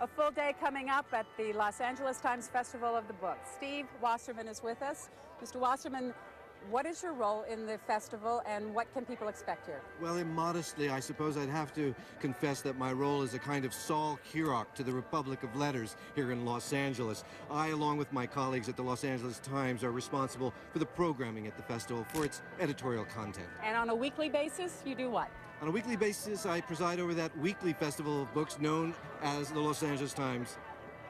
A full day coming up at the Los Angeles Times Festival of the Book. Steve Wasserman is with us. Mr. Wasserman, what is your role in the festival and what can people expect here? Well, immodestly, I suppose I'd have to confess that my role is a kind of Saul Kirok to the Republic of Letters here in Los Angeles. I, along with my colleagues at the Los Angeles Times, are responsible for the programming at the festival, for its editorial content. And on a weekly basis, you do what? On a weekly basis, I preside over that weekly festival of books known as the Los Angeles Times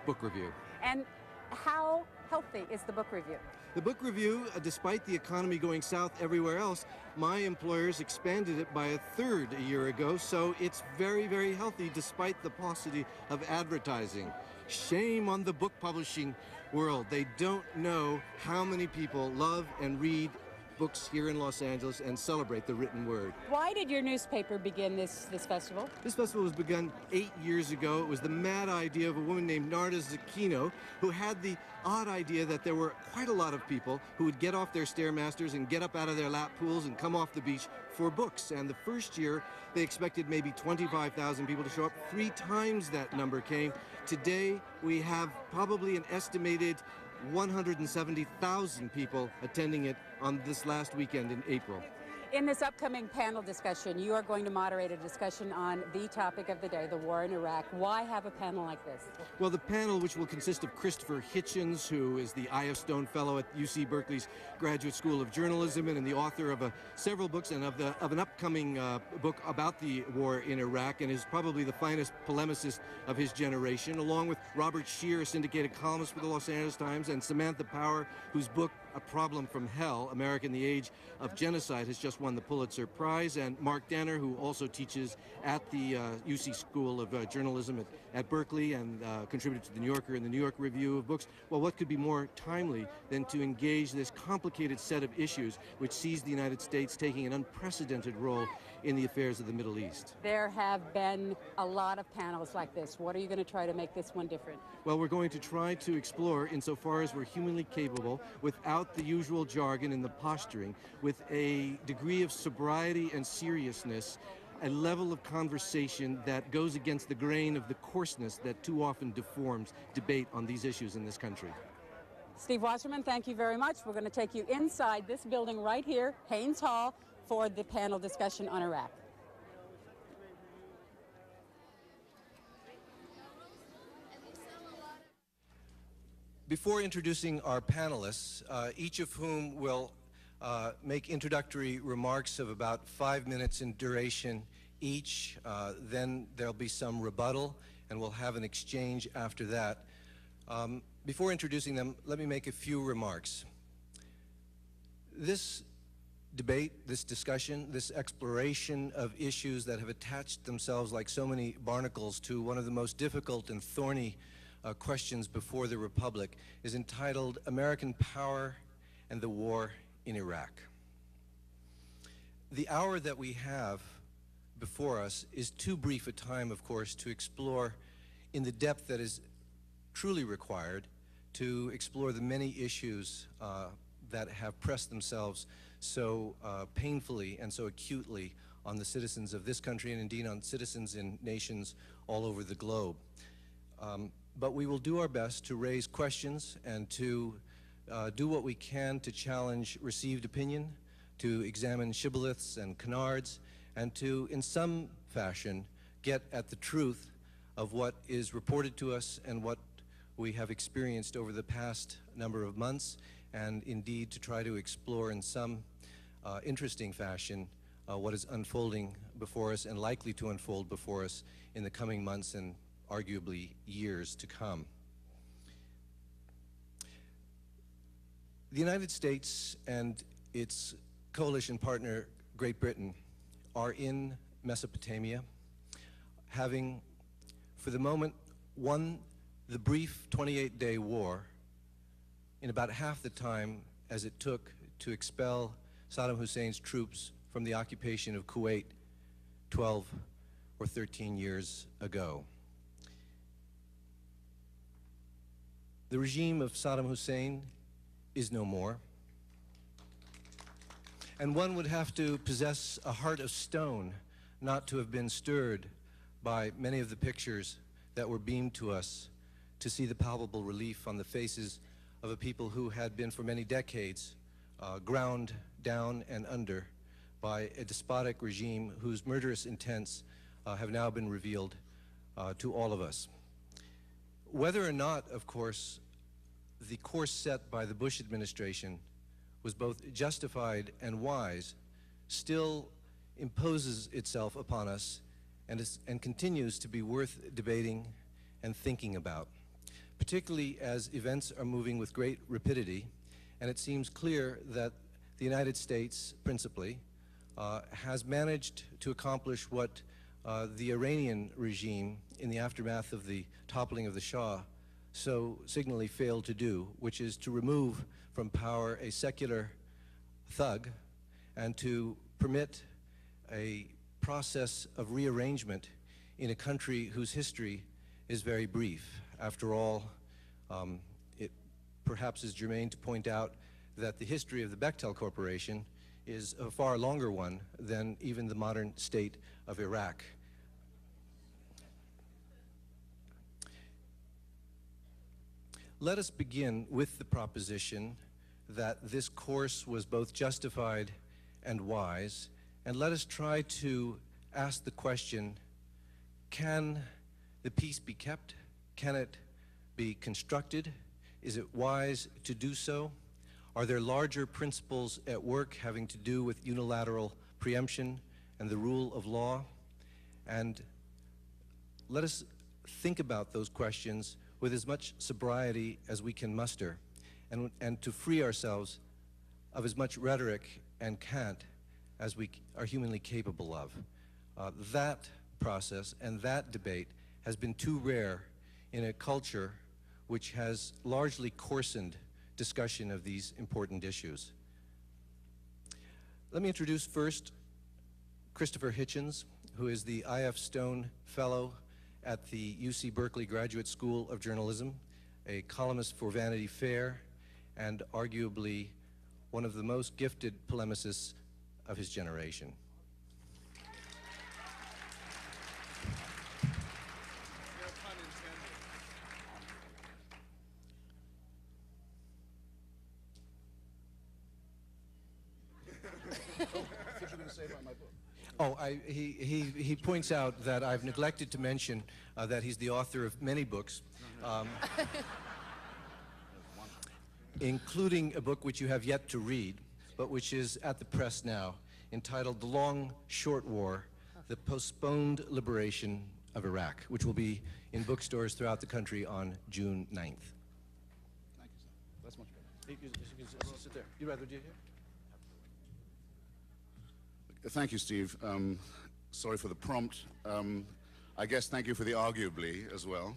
Book Review. And how healthy is the book review? The book review, despite the economy going south everywhere else, my employers expanded it by a third a year ago, so it's very, very healthy despite the paucity of advertising. Shame on the book publishing world. They don't know how many people love and read books here in Los Angeles and celebrate the written word. Why did your newspaper begin this festival? This festival was begun 8 years ago. It was the mad idea of a woman named Narda Zucchino, who had the odd idea that there were quite a lot of people who would get off their Stairmasters and get up out of their lap pools and come off the beach for books. And the first year, they expected maybe 25,000 people to show up. 3 times that number came. Today, we have probably an estimated 170,000 people attending it on this last weekend in April. In this upcoming panel discussion, you are going to moderate a discussion on the topic of the day, the war in Iraq. Why have a panel like this? Well, the panel, which will consist of Christopher Hitchens, who is the I.F. Stone Fellow at UC Berkeley's Graduate School of Journalism and the author of several books and of an upcoming book about the war in Iraq, and is probably the finest polemicist of his generation, along with Robert Scheer, a syndicated columnist for the Los Angeles Times, and Samantha Power, whose book, A Problem from Hell, America in the Age of Genocide, has just won the Pulitzer Prize, and Mark Danner, who also teaches at the UC School of Journalism at Berkeley and contributed to the New Yorker and the New York Review of Books. Well, what could be more timely than to engage this complicated set of issues which sees the United States taking an unprecedented role in the affairs of the Middle East? There have been a lot of panels like this. What are you going to try to make this one different? Well, we're going to try to explore, insofar as we're humanly capable, without the usual jargon and the posturing, with a degree of sobriety and seriousness, a level of conversation that goes against the grain of the coarseness that too often deforms debate on these issues in this country. Steve Wasserman, thank you very much. We're going to take you inside this building right here, Haynes Hall, for the panel discussion on Iraq. Before introducing our panelists, each of whom will make introductory remarks of about 5 minutes in duration each, then there'll be some rebuttal and we'll have an exchange after that. Before introducing them, let me make a few remarks. This debate, this discussion, this exploration of issues that have attached themselves like so many barnacles to one of the most difficult and thorny questions before the Republic is entitled American Power and the War in Iraq. The hour that we have before us is too brief a time, of course, to explore in the depth that is truly required to explore the many issues that have pressed themselves so painfully and so acutely on the citizens of this country and indeed on citizens in nations all over the globe. But we will do our best to raise questions and to do what we can to challenge received opinion, to examine shibboleths and canards, and to, in some fashion, get at the truth of what is reported to us and what we have experienced over the past number of months, and indeed to try to explore in some interesting fashion what is unfolding before us and likely to unfold before us in the coming months and arguably years to come. The United States and its coalition partner, Great Britain, are in Mesopotamia, having, for the moment, won the brief 28-day war in about half the time as it took to expel Saddam Hussein's troops from the occupation of Kuwait 12 or 13 years ago. The regime of Saddam Hussein is no more. And one would have to possess a heart of stone not to have been stirred by many of the pictures that were beamed to us to see the palpable relief on the faces of a people who had been for many decades ground down and under by a despotic regime whose murderous intents have now been revealed to all of us. Whether or not, of course, the course set by the Bush administration was both justified and wise, still imposes itself upon us and continues to be worth debating and thinking about, particularly as events are moving with great rapidity, and it seems clear that the United States, principally, has managed to accomplish what the Iranian regime, in the aftermath of the toppling of the Shah, so signally failed to do, which is to remove from power a secular thug and to permit a process of rearrangement in a country whose history is very brief. After all, it perhaps is germane to point out that the history of the Bechtel Corporation is a far longer one than even the modern state of Iraq. Let us begin with the proposition that this course was both justified and wise, and let us try to ask the question, can the peace be kept? Can it be constructed? Is it wise to do so? Are there larger principles at work having to do with unilateral preemption and the rule of law? And let us think about those questions with as much sobriety as we can muster, and to free ourselves of as much rhetoric and cant as we are humanly capable of. That process and that debate has been too rare in a culture which has largely coarsened discussion of these important issues. Let me introduce first Christopher Hitchens, who is the I.F. Stone Fellow at the UC Berkeley Graduate School of Journalism, a columnist for Vanity Fair, and arguably one of the most gifted polemicists of his generation. Oh, he points out that I've neglected to mention that he's the author of many books, including a book which you have yet to read, but which is at the press now, entitled The Long Short War, The Postponed Liberation of Iraq, which will be in bookstores throughout the country on June 9th. Thank you, sir. That's much better. You can sit there. You'd rather do it here? Thank you, Steve. Sorry for the prompt. I guess thank you for the arguably as well.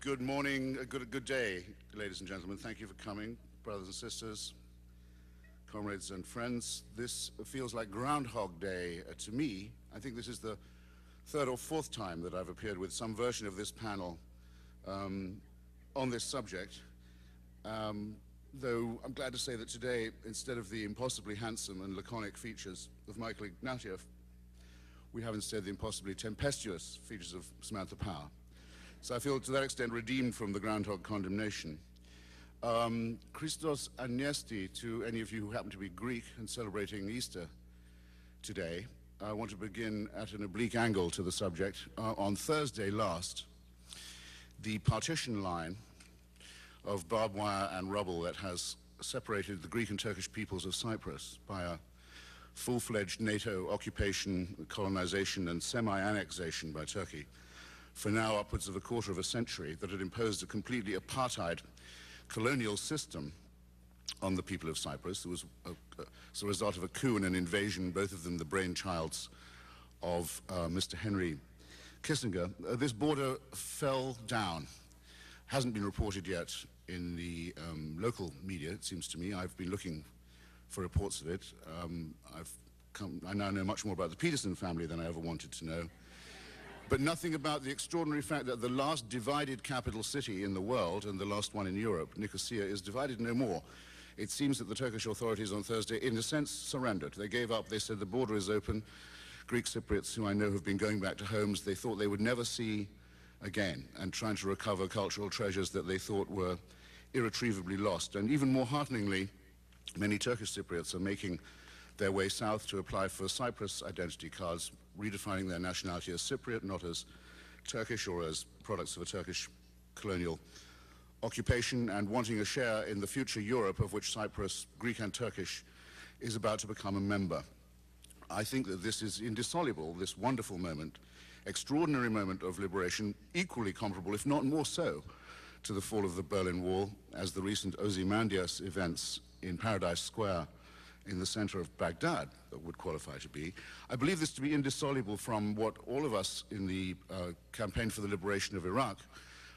Good morning, good day, ladies and gentlemen. Thank you for coming, brothers and sisters, comrades and friends. This feels like Groundhog Day to me. I think this is the third or fourth time that I've appeared with some version of this panel on this subject. Though I'm glad to say that today, instead of the impossibly handsome and laconic features of Michael Ignatieff, we have instead the impossibly tempestuous features of Samantha Power. So I feel to that extent redeemed from the groundhog condemnation. Christos Anesti, to any of you who happen to be Greek and celebrating Easter today, I want to begin at an oblique angle to the subject. On Thursday last, the partition line of barbed wire and rubble that has separated the Greek and Turkish peoples of Cyprus by a full-fledged NATO occupation, colonization, and semi-annexation by Turkey for now upwards of a quarter of a century, that had imposed a completely apartheid colonial system on the people of Cyprus. It was as a result of a coup and an invasion, both of them the brainchilds of Mr. Henry Kissinger. This border fell down. Hasn't been reported yet in the local media, it seems to me. I've been looking for reports of it. I now know much more about the Peterson family than I ever wanted to know. But nothing about the extraordinary fact that the last divided capital city in the world, and the last one in Europe, Nicosia, is divided no more. It seems that the Turkish authorities on Thursday, in a sense, surrendered. They gave up. They said the border is open. Greek Cypriots who I know have been going back to homes they thought they would never see again, and trying to recover cultural treasures that they thought were irretrievably lost. And even more hearteningly, many Turkish Cypriots are making their way south to apply for Cyprus identity cards, redefining their nationality as Cypriot, not as Turkish or as products of a Turkish colonial occupation, and wanting a share in the future Europe of which Cyprus, Greek and Turkish, is about to become a member. I think that this is indissoluble, this wonderful moment, extraordinary moment of liberation, equally comparable, if not more so, to the fall of the Berlin Wall, as the recent Ozymandias events in Paradise Square in the center of Baghdad would qualify to be. I believe this to be indissoluble from what all of us in the campaign for the liberation of Iraq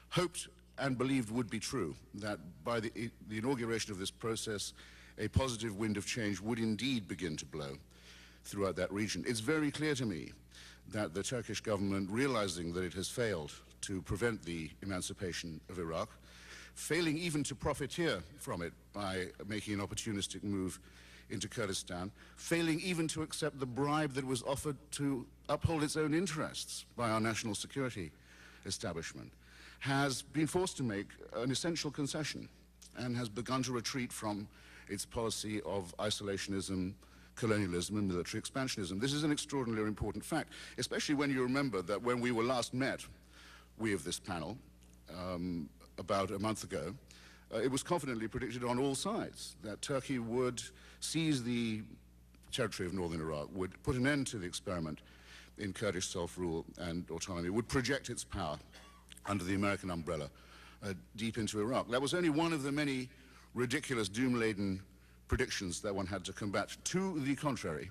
hoped and believed would be true, that by the inauguration of this process, a positive wind of change would indeed begin to blow throughout that region. It's very clear to me that the Turkish government, realizing that it has failed to prevent the emancipation of Iraq, failing even to profiteer from it by making an opportunistic move into Kurdistan, failing even to accept the bribe that was offered to uphold its own interests by our national security establishment, has been forced to make an essential concession and has begun to retreat from its policy of isolationism, colonialism and military expansionism. This is an extraordinarily important fact, especially when you remember that when we were last met, we of this panel, about a month ago, it was confidently predicted on all sides that Turkey would seize the territory of northern Iraq, would put an end to the experiment in Kurdish self-rule and autonomy, would project its power under the American umbrella deep into Iraq. That was only one of the many ridiculous, doom-laden predictions that one had to combat. To the contrary,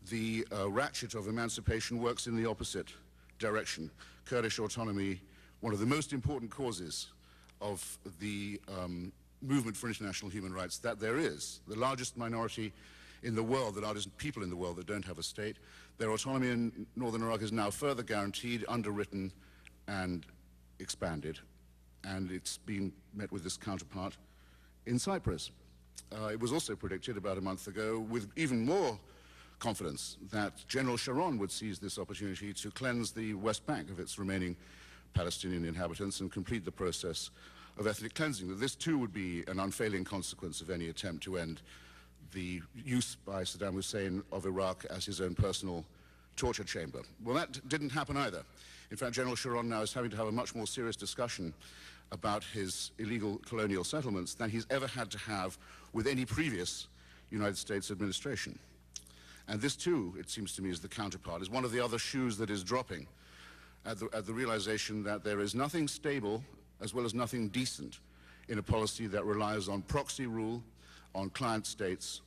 the ratchet of emancipation works in the opposite direction. Kurdish autonomy, one of the most important causes of the movement for international human rights that there is, the largest minority in the world, the largest people in the world that don't have a state. Their autonomy in northern Iraq is now further guaranteed, underwritten and expanded, and it's been met with this counterpart in Cyprus. It was also predicted about a month ago with even more confidence that General Sharon would seize this opportunity to cleanse the West Bank of its remaining Palestinian inhabitants and complete the process of ethnic cleansing. That this too would be an unfailing consequence of any attempt to end the use by Saddam Hussein of Iraq as his own personal torture chamber. Well, that didn't happen either. In fact, General Sharon now is having to have a much more serious discussion about his illegal colonial settlements than he's ever had to have with any previous United States administration. And this too, it seems to me, is the counterpart, is one of the other shoes that is dropping at the realization that there is nothing stable as well as nothing decent in a policy that relies on proxy rule, on client states,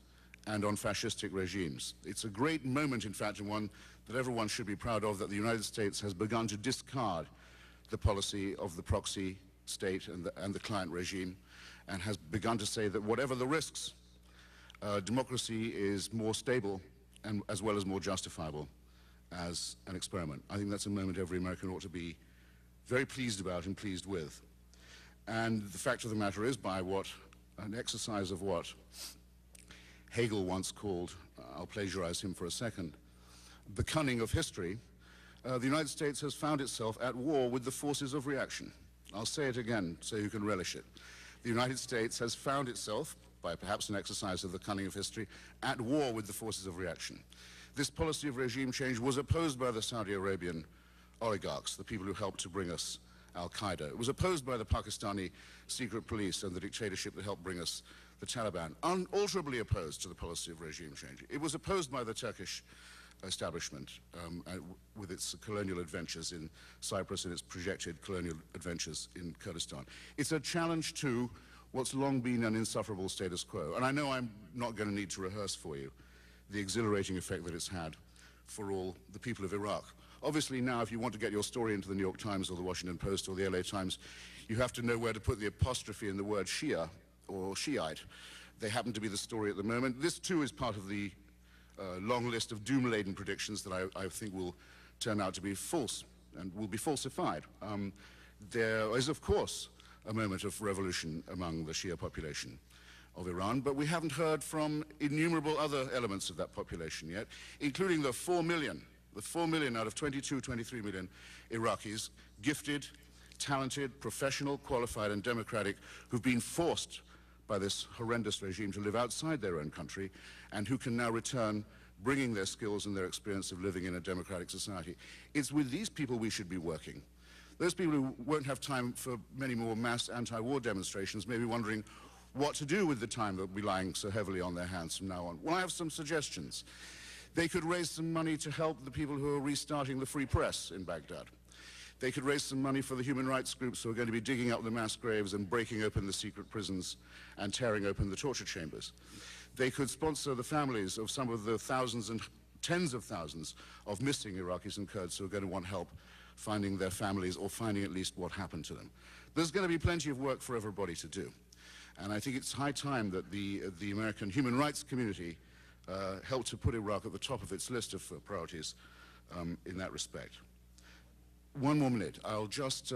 and on fascistic regimes. It's a great moment, in fact, and one that everyone should be proud of, that the United States has begun to discard the policy of the proxy state and the client regime, and has begun to say that whatever the risks, democracy is more stable and as well as more justifiable as an experiment. I think that's a moment every American ought to be very pleased about and pleased with. And the fact of the matter is, by an exercise of what Hegel once called, I'll plagiarize him for a second, the cunning of history, the United States has found itself at war with the forces of reaction. I'll say it again so you can relish it. The United States has found itself, by perhaps an exercise of the cunning of history, at war with the forces of reaction. This policy of regime change was opposed by the Saudi Arabian oligarchs, the people who helped to bring us Al-Qaeda. It was opposed by the Pakistani secret police and the dictatorship that helped bring us the Taliban, unalterably opposed to the policy of regime change. It was opposed by the Turkish establishment with its colonial adventures in Cyprus and its projected colonial adventures in Kurdistan. It's a challenge to what's long been an insufferable status quo. And I know I'm not going to need to rehearse for you the exhilarating effect that it's had for all the people of Iraq. Obviously now, if you want to get your story into the New York Times or the Washington Post or the LA Times, you have to know where to put the apostrophe in the word Shia or Shiite. They happen to be the story at the moment. This too is part of the long list of doom-laden predictions that I think will turn out to be false and will be falsified. There is, of course, a moment of revolution among the Shia population. of Iran, but we haven't heard from innumerable other elements of that population yet, including the 4 million out of 22, 23 million Iraqis, gifted, talented, professional, qualified, and democratic, who've been forced by this horrendous regime to live outside their own country and who can now return bringing their skills and their experience of living in a democratic society. It's with these people we should be working. Those people who won't have time for many more mass anti-war demonstrations may be wondering what to do with the time that will be lying so heavily on their hands from now on. Well, I have some suggestions. They could raise some money to help the people who are restarting the free press in Baghdad. They could raise some money for the human rights groups who are going to be digging up the mass graves and breaking open the secret prisons and tearing open the torture chambers. They could sponsor the families of some of the thousands and tens of thousands of missing Iraqis and Kurds who are going to want help finding their families or finding at least what happened to them. There's going to be plenty of work for everybody to do. And I think it's high time that the American human rights community helped to put Iraq at the top of its list of priorities in that respect. One more minute. I'll just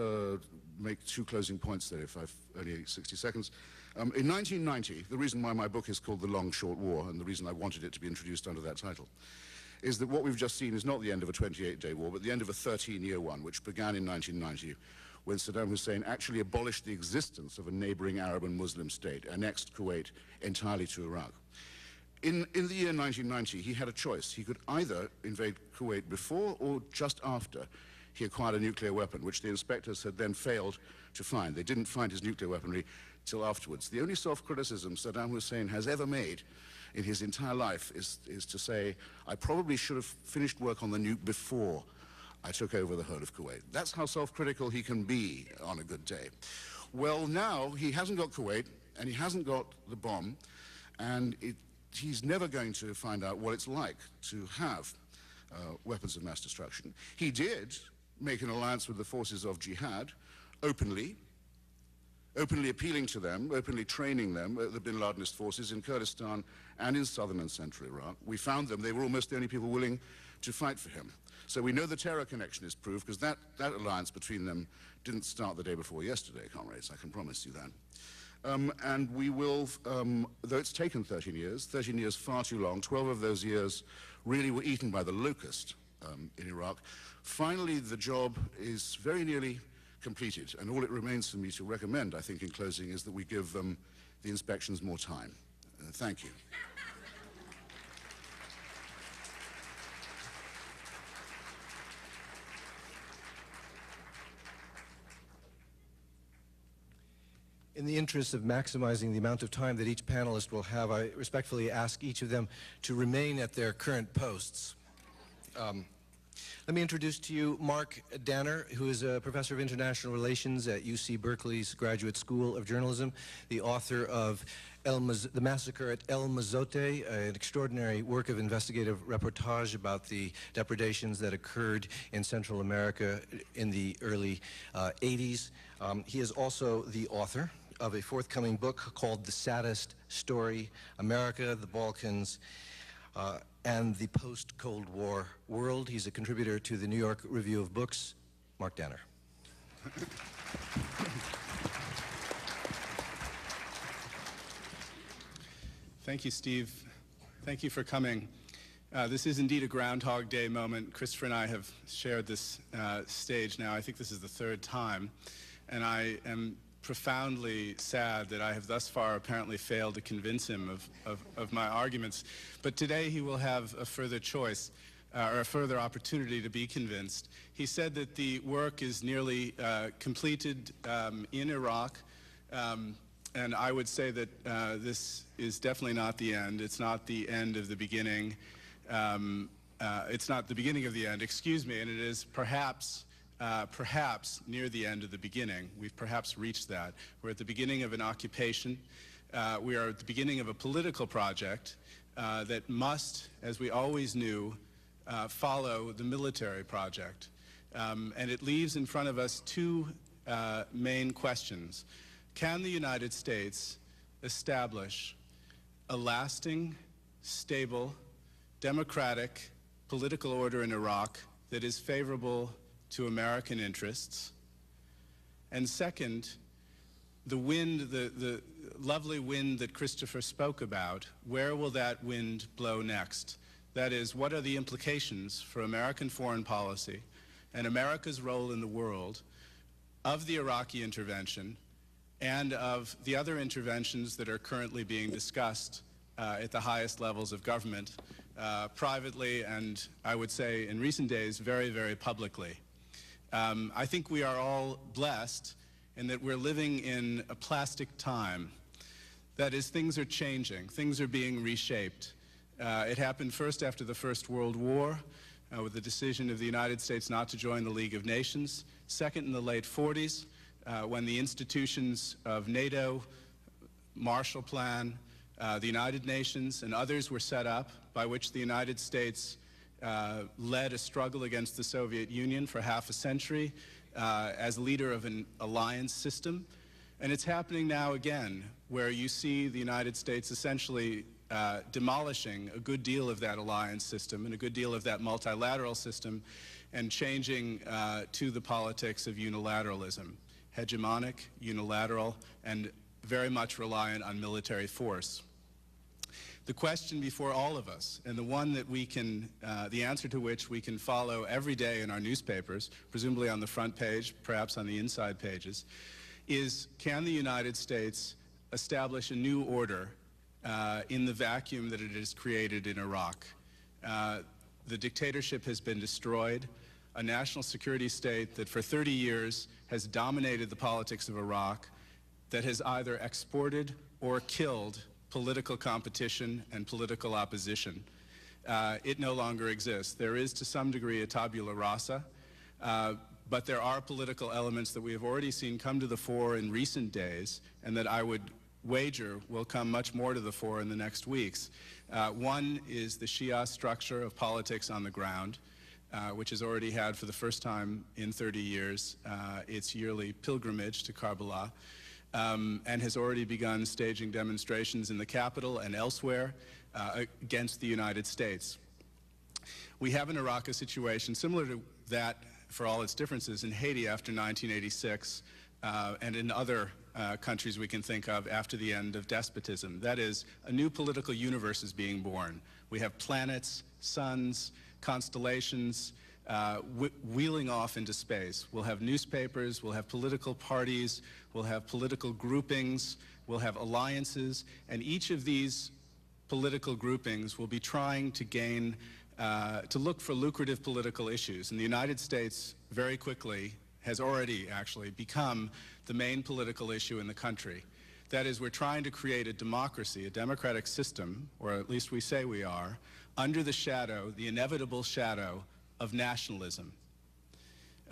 make two closing points there if I've only 60 seconds. In 1990, the reason why my book is called The Long Short War, and the reason I wanted it to be introduced under that title, is that what we've just seen is not the end of a 28-day war, but the end of a 13-year one, which began in 1990, when Saddam Hussein actually abolished the existence of a neighboring Arab and Muslim state, annexed Kuwait entirely to Iraq. In the year 1990, he had a choice. He could either invade Kuwait before or just after he acquired a nuclear weapon, which the inspectors had then failed to find. They didn't find his nuclear weaponry till afterwards. The only self-criticism Saddam Hussein has ever made in his entire life is to say, I probably should have finished work on the nuke before I took over the whole of Kuwait. That's how self-critical he can be on a good day. Well, now he hasn't got Kuwait, and he hasn't got the bomb, and he's never going to find out what it's like to have weapons of mass destruction. He did make an alliance with the forces of jihad, openly appealing to them, openly training them, the bin Ladenist forces in Kurdistan and in southern and central Iraq. We found them. They were almost the only people willing to fight for him. So we know the terror connection is proved, because that alliance between them didn't start the day before yesterday, comrades, I can promise you that. And we will, though it's taken 13 years far too long, 12 of those years really were eaten by the locust in Iraq. Finally, the job is very nearly completed, and all it remains for me to recommend, I think, in closing, is that we give the inspections more time. Thank you. In the interest of maximizing the amount of time that each panelist will have, I respectfully ask each of them to remain at their current posts. Let me introduce to you Mark Danner, who is a professor of international relations at UC Berkeley's Graduate School of Journalism, the author of The Massacre at El Mozote, an extraordinary work of investigative reportage about the depredations that occurred in Central America in the early 80s. He is also the author of a forthcoming book called The Saddest Story, America, the Balkans, and the Post-Cold War World. He's a contributor to the New York Review of Books. Mark Danner. Thank you, Steve. Thank you for coming. This is indeed a Groundhog Day moment. Christopher and I have shared this stage now. I think this is the third time, and I am profoundly sad that I have thus far apparently failed to convince him of my arguments. But today he will have a further choice, or a further opportunity to be convinced. He said that the work is nearly completed in Iraq, and I would say that this is definitely not the end. It's not the end of the beginning. It's not the beginning of the end, excuse me, and it is perhaps near the end of the beginning. We've perhaps reached that. We're at the beginning of an occupation. We are at the beginning of a political project that must, as we always knew, follow the military project. And it leaves in front of us two main questions. Can the United States establish a lasting, stable, democratic political order in Iraq that is favorable to American interests? And second, the wind, the lovely wind that Christopher spoke about, where will that wind blow next? That is, what are the implications for American foreign policy and America's role in the world of the Iraqi intervention and of the other interventions that are currently being discussed at the highest levels of government, privately and, I would say, in recent days, very, very publicly. I think we are all blessed in that we're living in a plastic time. That is, things are changing, things are being reshaped. It happened first after the First World War, with the decision of the United States not to join the League of Nations. Second, in the late 40s, when the institutions of NATO, Marshall Plan, the United Nations, and others were set up, by which the United States led a struggle against the Soviet Union for half a century as leader of an alliance system. And it's happening now again, where you see the United States essentially demolishing a good deal of that alliance system and a good deal of that multilateral system and changing to the politics of unilateralism, hegemonic, unilateral, and very much reliant on military force. The question before all of us, and the one that we can, the answer to which we can follow every day in our newspapers, presumably on the front page, perhaps on the inside pages, is, can the United States establish a new order in the vacuum that it has created in Iraq? The dictatorship has been destroyed, a national security state that for 30 years has dominated the politics of Iraq, that has either exported or killed political competition and political opposition. It no longer exists. There is, to some degree, a tabula rasa, but there are political elements that we have already seen come to the fore in recent days, and that I would wager will come much more to the fore in the next weeks. One is the Shia structure of politics on the ground, which has already had, for the first time in 30 years, its yearly pilgrimage to Karbala, and has already begun staging demonstrations in the capital and elsewhere against the United States. We have in Iraq a situation similar to that, for all its differences, in Haiti after 1986, and in other countries we can think of after the end of despotism. That is, a new political universe is being born. We have planets, suns, constellations, wheeling off into space. We'll have newspapers, we'll have political parties, we'll have political groupings, we'll have alliances, and each of these political groupings will be trying to gain, to look for lucrative political issues. And the United States very quickly has already actually become the main political issue in the country. That is, we're trying to create a democracy, a democratic system, or at least we say we are, under the shadow, the inevitable shadow of nationalism.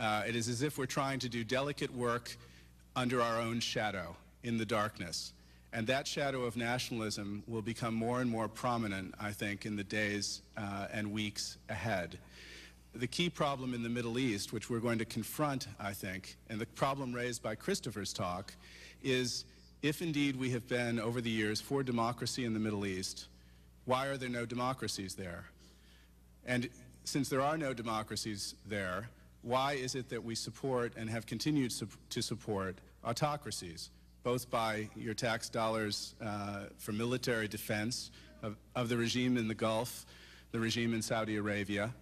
It is as if we're trying to do delicate work under our own shadow in the darkness. And that shadow of nationalism will become more and more prominent, I think, in the days and weeks ahead. The key problem in the Middle East, which we're going to confront, I think, and the problem raised by Christopher's talk, is if indeed we have been, over the years, for democracy in the Middle East, why are there no democracies there? And since there are no democracies there, why is it that we support and have continued to support autocracies, both by your tax dollars for military defense of the regime in the Gulf, the regime in Saudi Arabia,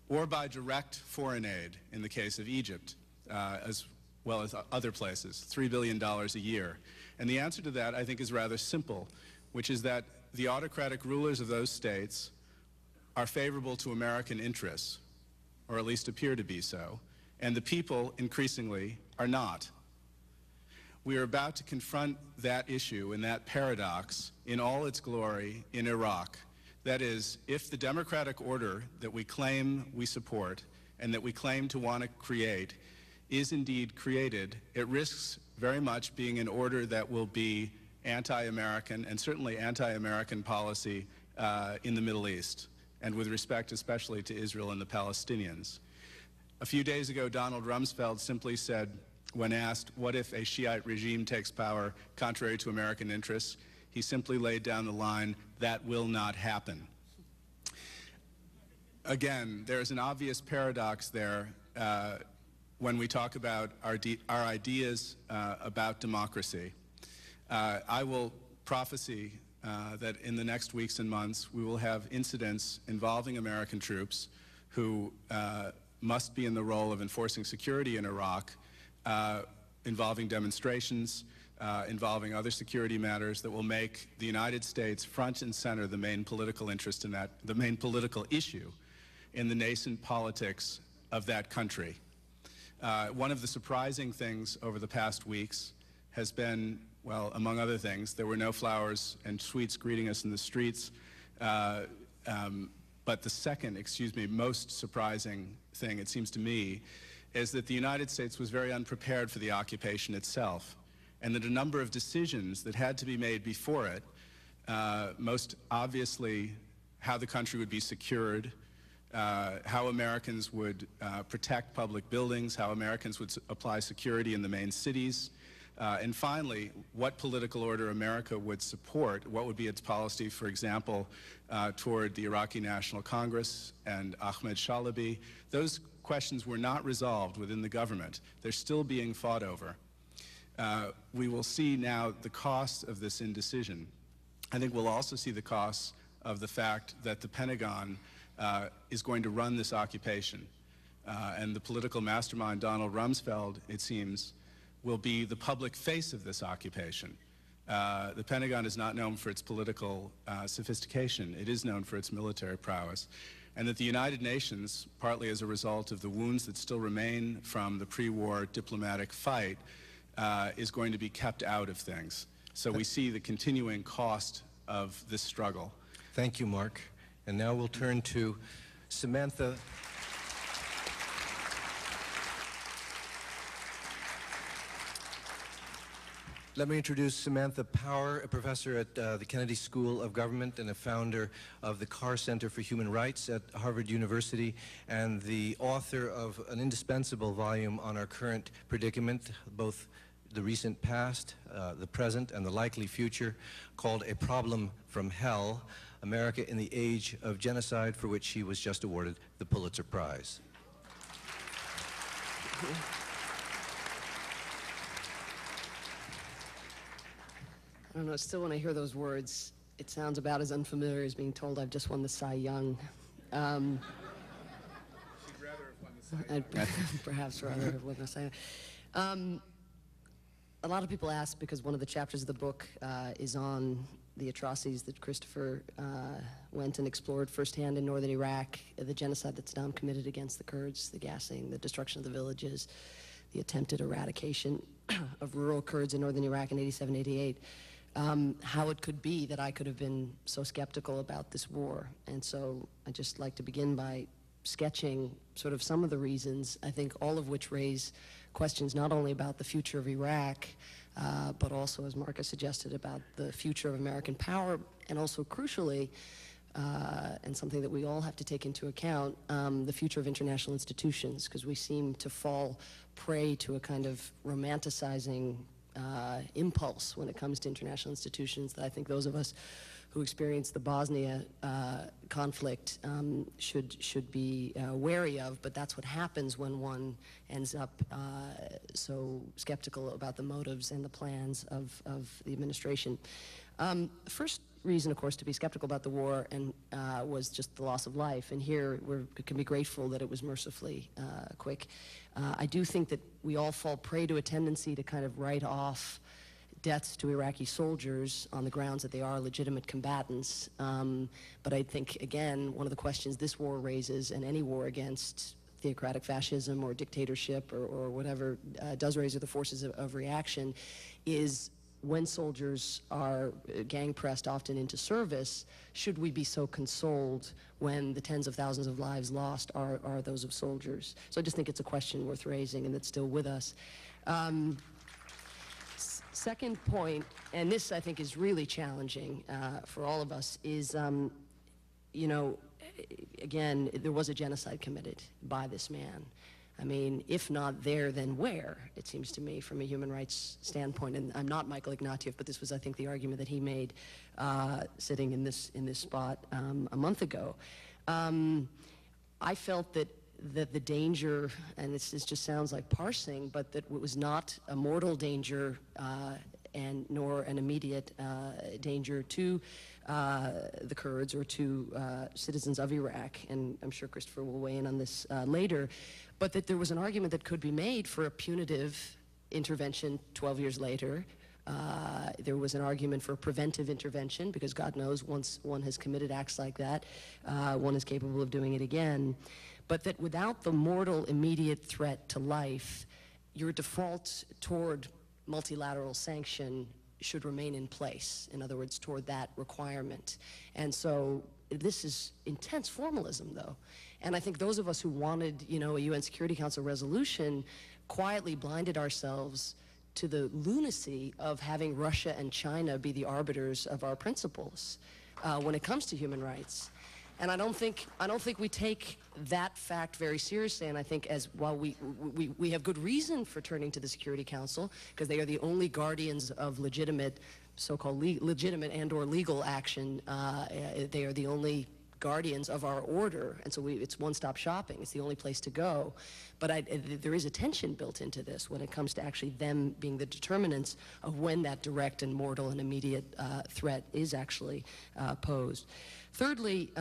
or by direct foreign aid in the case of Egypt, as well as other places, $3 billion a year? And the answer to that, I think, is rather simple, which is that the autocratic rulers of those states are favorable to American interests, or at least appear to be so, and the people, increasingly, are not. We are about to confront that issue and that paradox in all its glory in Iraq. That is, if the democratic order that we claim we support and that we claim to want to create is indeed created, it risks very much being an order that will be anti-American and certainly anti-American policy in the Middle East, and with respect especially to Israel and the Palestinians. A few days ago, Donald Rumsfeld simply said, when asked, what if a Shiite regime takes power contrary to American interests, he simply laid down the line, that will not happen. Again, there's an obvious paradox there when we talk about our ideas about democracy. I will prophesy that in the next weeks and months we will have incidents involving American troops who must be in the role of enforcing security in Iraq, involving demonstrations, involving other security matters that will make the United States front and center the main political interest in that, the main political issue in the nascent politics of that country. One of the surprising things over the past weeks has been, well, among other things, there were no flowers and sweets greeting us in the streets. But the second, most surprising thing, it seems to me, is that the United States was very unprepared for the occupation itself, and that a number of decisions that had to be made before it, most obviously how the country would be secured, how Americans would protect public buildings, how Americans would apply security in the main cities, and finally, what political order America would support, what would be its policy, for example, toward the Iraqi National Congress and Ahmed Shalabi. Those questions were not resolved within the government. They're still being fought over. We will see now the cost of this indecision. I think we'll also see the costs of the fact that the Pentagon is going to run this occupation. And the political mastermind, Donald Rumsfeld, it seems, will be the public face of this occupation. The Pentagon is not known for its political sophistication. It is known for its military prowess. And that the United Nations, partly as a result of the wounds that still remain from the pre-war diplomatic fight, is going to be kept out of things. So we see the continuing cost of this struggle. Thank you, Mark. And now we'll turn to Samantha. Let me introduce Samantha Power, a professor at the Kennedy School of Government and a founder of the Carr Center for Human Rights at Harvard University, and the author of an indispensable volume on our current predicament, both the recent past, the present, and the likely future, called A Problem from Hell, America in the Age of Genocide, for which she was just awarded the Pulitzer Prize. I don't know, still when I hear those words, it sounds about as unfamiliar as being told I've just won the Cy Young. She'd rather have won the Cy Young. I'd perhaps rather have won the Cy Young. A lot of people ask, because one of the chapters of the book is on the atrocities that Christopher went and explored firsthand in northern Iraq, the genocide that Saddam committed against the Kurds, the gassing, the destruction of the villages, the attempted eradication of rural Kurds in northern Iraq in 87, 88. How it could be that I could have been so skeptical about this war. And so I'd just like to begin by sketching sort of some of the reasons, I think all of which raise questions not only about the future of Iraq, but also, as Marcus suggested, about the future of American power, and also crucially, and something that we all have to take into account, the future of international institutions, because we seem to fall prey to a kind of romanticizing impulse when it comes to international institutions that I think those of us who experienced the Bosnia conflict should be wary of, but that's what happens when one ends up so skeptical about the motives and the plans of the administration. First reason, of course, to be skeptical about the war was just the loss of life, and here we can be grateful that it was mercifully quick. I do think that we all fall prey to a tendency to kind of write off deaths to Iraqi soldiers on the grounds that they are legitimate combatants. But I think, again, one of the questions this war raises, and any war against theocratic fascism or dictatorship or whatever does raise the forces of reaction, is when soldiers are gang-pressed often into service, should we be so consoled when the tens of thousands of lives lost are those of soldiers? So I just think it's a question worth raising and that's still with us. Second point, and this I think is really challenging for all of us, is, you know, again, there was a genocide committed by this man. I mean, if not there, then where, it seems to me, from a human rights standpoint. And I'm not Michael Ignatieff, but this was, I think, the argument that he made sitting in this spot a month ago. I felt that that the danger, and this just sounds like parsing, but that it was not a mortal danger and nor an immediate danger to the Kurds or to citizens of Iraq, and I'm sure Christopher will weigh in on this later, but that there was an argument that could be made for a punitive intervention 12 years later. There was an argument for preventive intervention, because God knows once one has committed acts like that, one is capable of doing it again. But that without the mortal immediate threat to life, your default toward multilateral sanction should remain in place. In other words, toward that requirement. And so this is intense formalism, though. And I think those of us who wanted, you know, a UN Security Council resolution quietly blinded ourselves to the lunacy of having Russia and China be the arbiters of our principles when it comes to human rights. And I don't think we take that fact very seriously. And I think as while we have good reason for turning to the Security Council, because they are the only guardians of legitimate, so-called legitimate and/or legal action. They are the only guardians of our order, and so it's one-stop shopping. It's the only place to go. But there is a tension built into this when it comes to actually them being the determinants of when that direct and mortal and immediate threat is actually posed. Thirdly,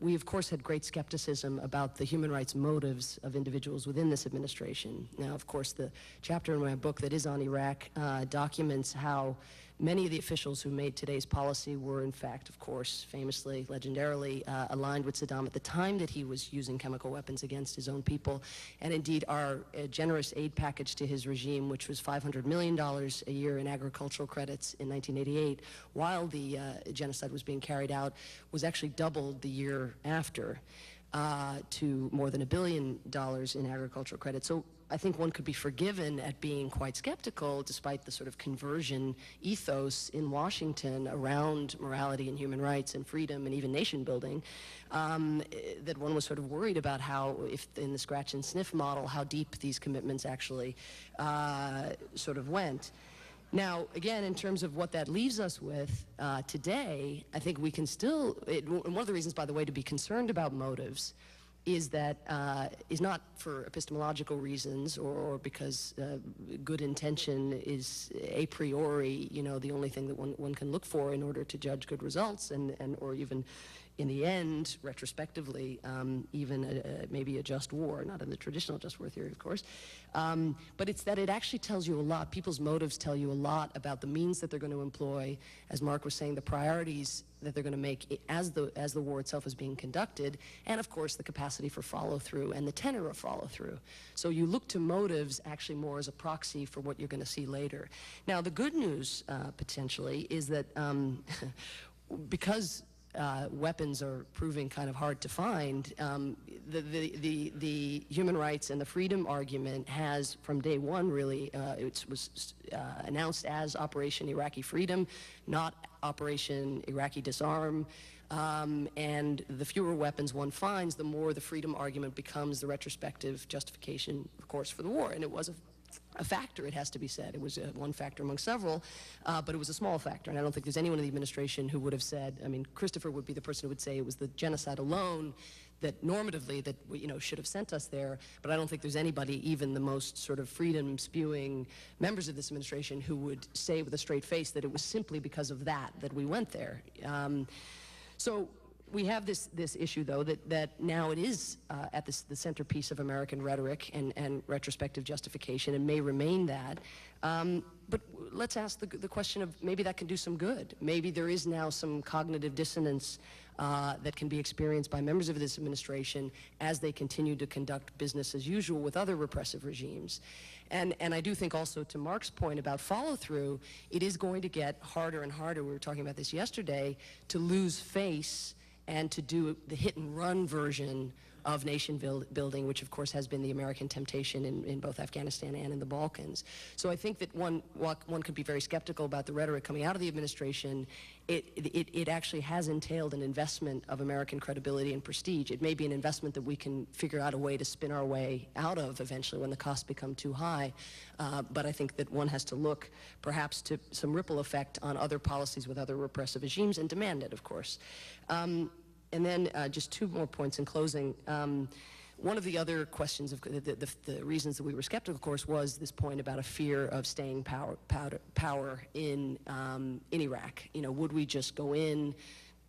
we of course had great skepticism about the human rights motives of individuals within this administration. Now, of course, the chapter in my book that is on Iraq documents how many of the officials who made today's policy were, in fact, of course, famously, legendarily, aligned with Saddam at the time that he was using chemical weapons against his own people. And indeed, our generous aid package to his regime, which was $500 million a year in agricultural credits in 1988, while the genocide was being carried out, was actually doubled the year after to more than $1 billion in agricultural credits. So I think one could be forgiven at being quite skeptical, despite the sort of conversion ethos in Washington around morality and human rights and freedom and even nation building, that one was sort of worried about how, if in the scratch and sniff model, how deep these commitments actually sort of went. Now, again, in terms of what that leaves us with today, I think we can still, and one of the reasons, by the way, to be concerned about motives is that is not for epistemological reasons or because good intention is a priori, you know, the only thing that one can look for in order to judge good results and or even in the end, retrospectively, even maybe a just war, not in the traditional just war theory, of course, but it's that it actually tells you a lot. People's motives tell you a lot about the means that they're going to employ, as Mark was saying, the priorities that they're going to make as the war itself is being conducted, and of course the capacity for follow-through and the tenor of follow-through. So you look to motives actually more as a proxy for what you're going to see later. Now, the good news, potentially, is that because weapons are proving kind of hard to find, the human rights and the freedom argument has, from day one, really, it was announced as Operation Iraqi Freedom, not Operation Iraqi Disarm. And the fewer weapons one finds, the more the freedom argument becomes the retrospective justification, of course, for the war. And it was a factor, it has to be said. It was one factor among several, but it was a small factor. And I don't think there's anyone in the administration who would have said, I mean, Christopher would be the person who would say it was the genocide alone that normatively that, you know, should have sent us there. But I don't think there's anybody, even the most sort of freedom-spewing members of this administration, who would say with a straight face that it was simply because of that we went there. So we have this issue, though, that now it is at the centerpiece of American rhetoric and retrospective justification, and may remain that. But let's ask the question of maybe that can do some good. Maybe there is now some cognitive dissonance that can be experienced by members of this administration as they continue to conduct business as usual with other repressive regimes. And I do think also, to Mark's point about follow-through, it is going to get harder and harder, we were talking about this yesterday, to lose face and to do the hit-and-run version of nation building, which of course has been the American temptation in both Afghanistan and in the Balkans. So I think that one could be very skeptical about the rhetoric coming out of the administration. It actually has entailed an investment of American credibility and prestige. It may be an investment that we can figure out a way to spin our way out of eventually when the costs become too high. But I think that one has to look perhaps to some ripple effect on other policies with other repressive regimes and demand it, of course. And then just two more points in closing. One of the other questions, of the reasons that we were skeptical, of course, was this point about a fear of staying power in Iraq. You know, would we just go in,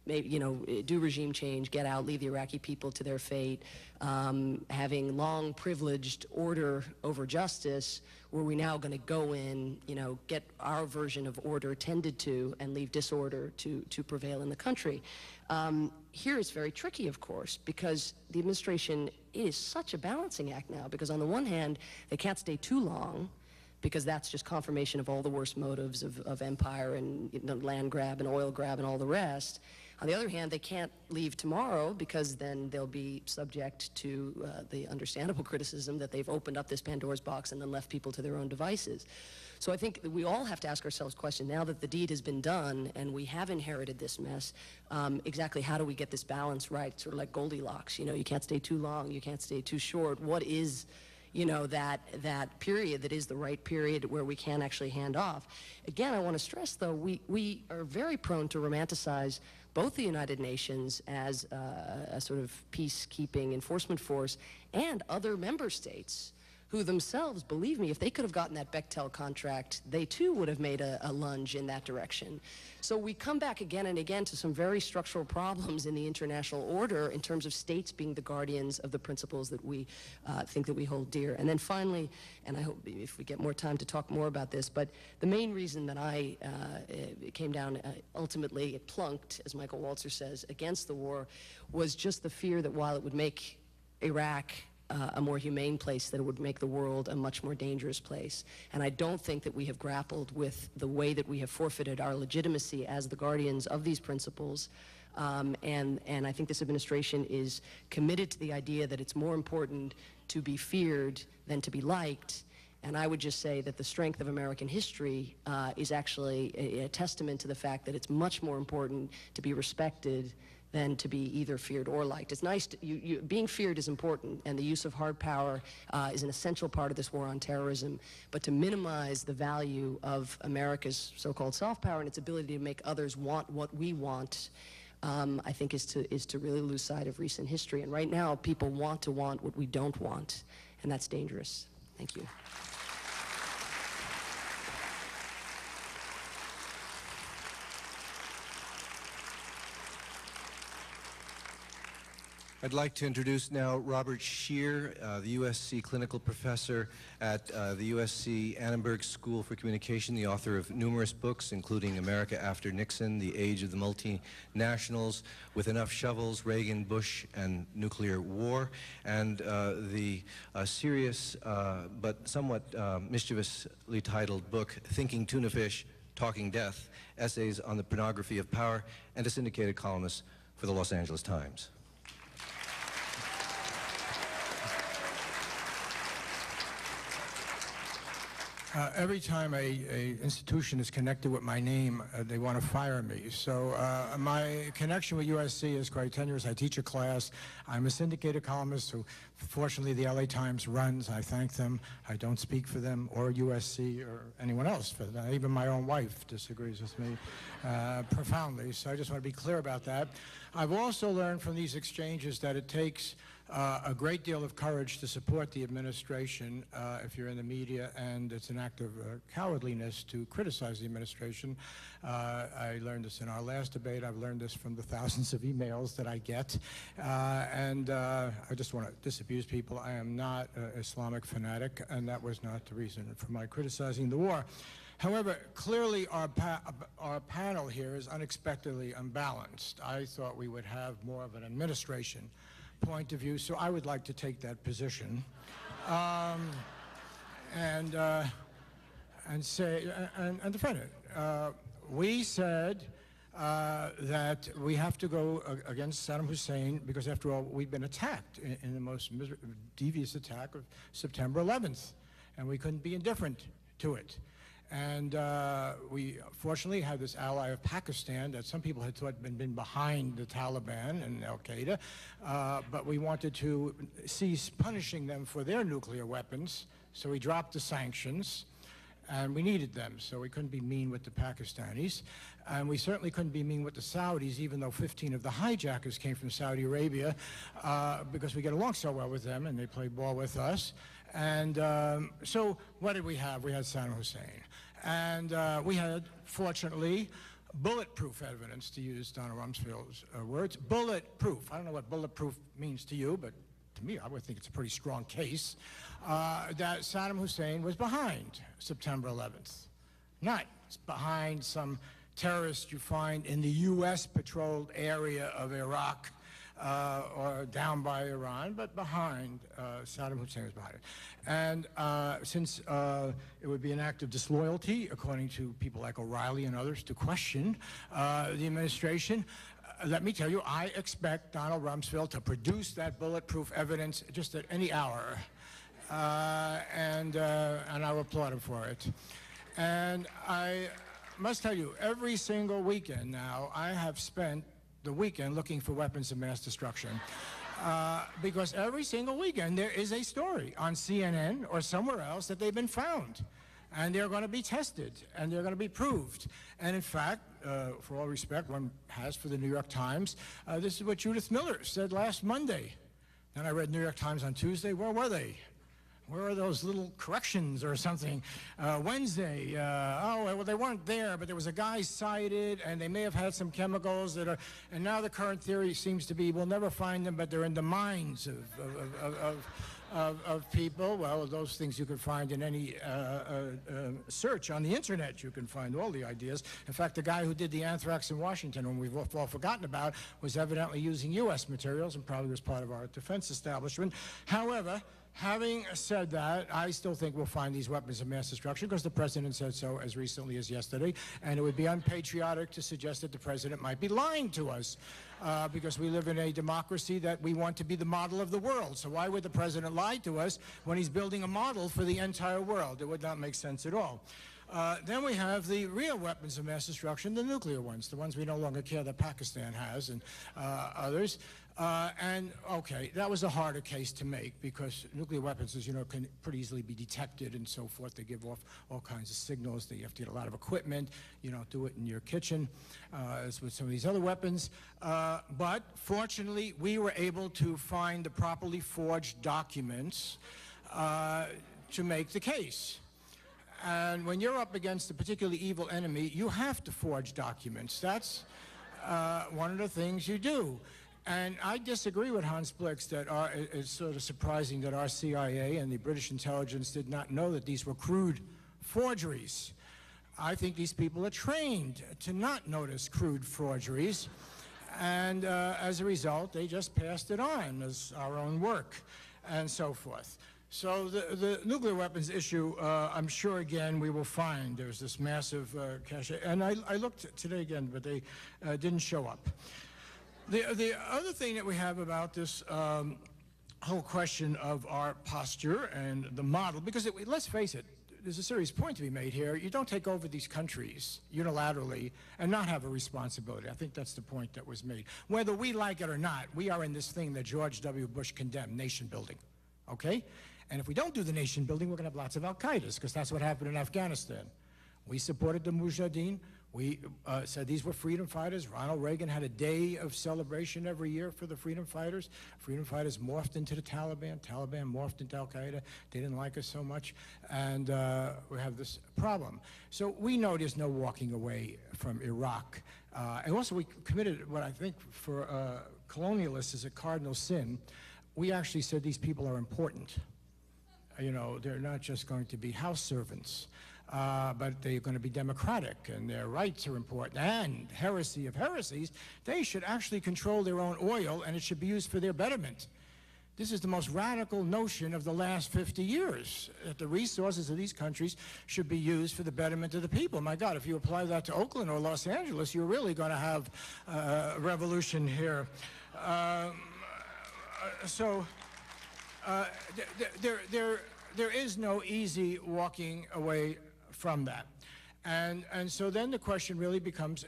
maybe, you know, do regime change, get out, leave the Iraqi people to their fate, having long privileged order over justice, were we now going to go in, you know, get our version of order tended to and leave disorder to prevail in the country? Here it's very tricky, of course, because the administration is such a balancing act now, because on the one hand, they can't stay too long, because that's just confirmation of all the worst motives of empire and, you know, land grab and oil grab and all the rest. On the other hand, they can't leave tomorrow, because then they'll be subject to the understandable criticism that they've opened up this Pandora's box and then left people to their own devices. So I think that we all have to ask ourselves the question, now that the deed has been done and we have inherited this mess, exactly how do we get this balance right, sort of like Goldilocks? You know, you can't stay too long, you can't stay too short. What is, you know, that period that is the right period where we can actually hand off? Again, I want to stress, though, we are very prone to romanticize both the United Nations as a sort of peacekeeping enforcement force and other member states who themselves, believe me, if they could have gotten that Bechtel contract, they too would have made a lunge in that direction. So we come back again and again to some very structural problems in the international order in terms of states being the guardians of the principles that we think that we hold dear. And then finally, and I hope if we get more time to talk more about this, but the main reason that I came down, ultimately it plunked, as Michael Walzer says, against the war, was just the fear that while it would make Iraq a more humane place, that it would make the world a much more dangerous place. And I don't think that we have grappled with the way that we have forfeited our legitimacy as the guardians of these principles. And I think this administration is committed to the idea that it's more important to be feared than to be liked. And I would just say that the strength of American history is actually a testament to the fact that it's much more important to be respected than to be either feared or liked. It's nice to, being feared is important, and the use of hard power is an essential part of this war on terrorism, but to minimize the value of America's so-called soft power and its ability to make others want what we want, I think is to really lose sight of recent history. And right now, people want to want what we don't want, and that's dangerous. Thank you. I'd like to introduce now Robert Scheer, the USC clinical professor at the USC Annenberg School for Communication, the author of numerous books, including America After Nixon, The Age of the Multinationals, With Enough Shovels, Reagan, Bush, and Nuclear War, and the serious but somewhat mischievously titled book, Thinking Tuna Fish, Talking Death, Essays on the Pornography of Power, and a syndicated columnist for the Los Angeles Times. Every time a institution is connected with my name, they want to fire me. So my connection with USC is quite tenuous. I teach a class. I'm a syndicated columnist who, fortunately, the LA Times runs. I thank them. I don't speak for them or USC or anyone else for that. Even my own wife disagrees with me profoundly. So I just want to be clear about that. I've also learned from these exchanges that it takes a great deal of courage to support the administration if you're in the media, and it's an act of cowardliness to criticize the administration. I learned this in our last debate. I've learned this from the thousands of emails that I get. And I just want to disabuse people. I am not an Islamic fanatic, and that was not the reason for my criticizing the war. However, clearly our panel here is unexpectedly unbalanced. I thought we would have more of an administration point of view, so I would like to take that position and say and defend it. We said that we have to go against Saddam Hussein because, after all, we've been attacked in the most devious attack of September 11th, and we couldn't be indifferent to it. And we fortunately had this ally of Pakistan that some people had thought had been behind the Taliban and al-Qaeda, but we wanted to cease punishing them for their nuclear weapons, so we dropped the sanctions. and we needed them, so we couldn't be mean with the Pakistanis, and we certainly couldn't be mean with the Saudis, even though 15 of the hijackers came from Saudi Arabia, because we get along so well with them, and they play ball with us. And so what did we have? We had Saddam Hussein. And we had, fortunately, bulletproof evidence, to use Donna Rumsfeld's words. Bulletproof. I don't know what bulletproof means to you, but to me, I would think it's a pretty strong case that Saddam Hussein was behind September 11th. Not behind some terrorist you find in the U.S. patrolled area of Iraq or down by Iran, but behind, Saddam Hussein was behind it. And since it would be an act of disloyalty, according to people like O'Reilly and others, to question the administration, let me tell you, I expect Donald Rumsfeld to produce that bulletproof evidence just at any hour. And I'll applaud him for it. And I must tell you, every single weekend now, I have spent the weekend looking for weapons of mass destruction. Because every single weekend there is a story on CNN or somewhere else that they've been found. And they're going to be tested, and they're going to be proved. And in fact, for all respect one has for the New York Times, this is what Judith Miller said last Monday. Then I read New York Times on Tuesday. Where were they? Where are those little corrections or something? Wednesday, oh, well, they weren't there, but there was a guy cited, and they may have had some chemicals that are, and now the current theory seems to be we'll never find them, but they're in the minds of people. Well, those things you can find in any search on the internet. You can find all the ideas. In fact, the guy who did the anthrax in Washington, whom we've all forgotten about, was evidently using U.S. materials and probably was part of our defense establishment. However, having said that, I still think we'll find these weapons of mass destruction because the president said so as recently as yesterday, and it would be unpatriotic to suggest that the president might be lying to us because we live in a democracy that we want to be the model of the world. So why would the president lie to us when he's building a model for the entire world? It would not make sense at all. Then we have the real weapons of mass destruction, the nuclear ones, the ones we no longer care that Pakistan has and others. And, okay, that was a harder case to make because nuclear weapons, as you know, can pretty easily be detected and so forth. They give off all kinds of signals. You have to get a lot of equipment. You don't do it in your kitchen, as with some of these other weapons. But fortunately, we were able to find the properly forged documents to make the case. And when you're up against a particularly evil enemy, you have to forge documents. That's one of the things you do. And I disagree with Hans Blix that it's sort of surprising that our CIA and the British intelligence did not know that these were crude forgeries. I think these people are trained to not notice crude forgeries. And as a result, they just passed it on as our own work and so forth. So the nuclear weapons issue, I'm sure, again, we will find. There's this massive cache. And I looked today again, but they didn't show up. The other thing that we have about this whole question of our posture and the model, because let's face it, there's a serious point to be made here. You don't take over these countries unilaterally and not have a responsibility. I think that's the point that was made. Whether we like it or not, we are in this thing that George W. Bush condemned, nation building, okay? And if we don't do the nation building, we're going to have lots of al-Qaedas, because that's what happened in Afghanistan. We supported the Mujahideen. We said these were freedom fighters. Ronald Reagan had a day of celebration every year for the freedom fighters. Freedom fighters morphed into the Taliban. Taliban morphed into al-Qaeda. They didn't like us so much. And we have this problem. So we know there's no walking away from Iraq. And also we committed what I think for colonialists is a cardinal sin. We actually said these people are important. You know, they're not just going to be house servants. But they're going to be democratic, and their rights are important. And heresy of heresies, they should actually control their own oil, and it should be used for their betterment. This is the most radical notion of the last 50 years, that the resources of these countries should be used for the betterment of the people. My God, if you apply that to Oakland or Los Angeles, you're really going to have a revolution here. There is no easy walking away from that. And so then the question really becomes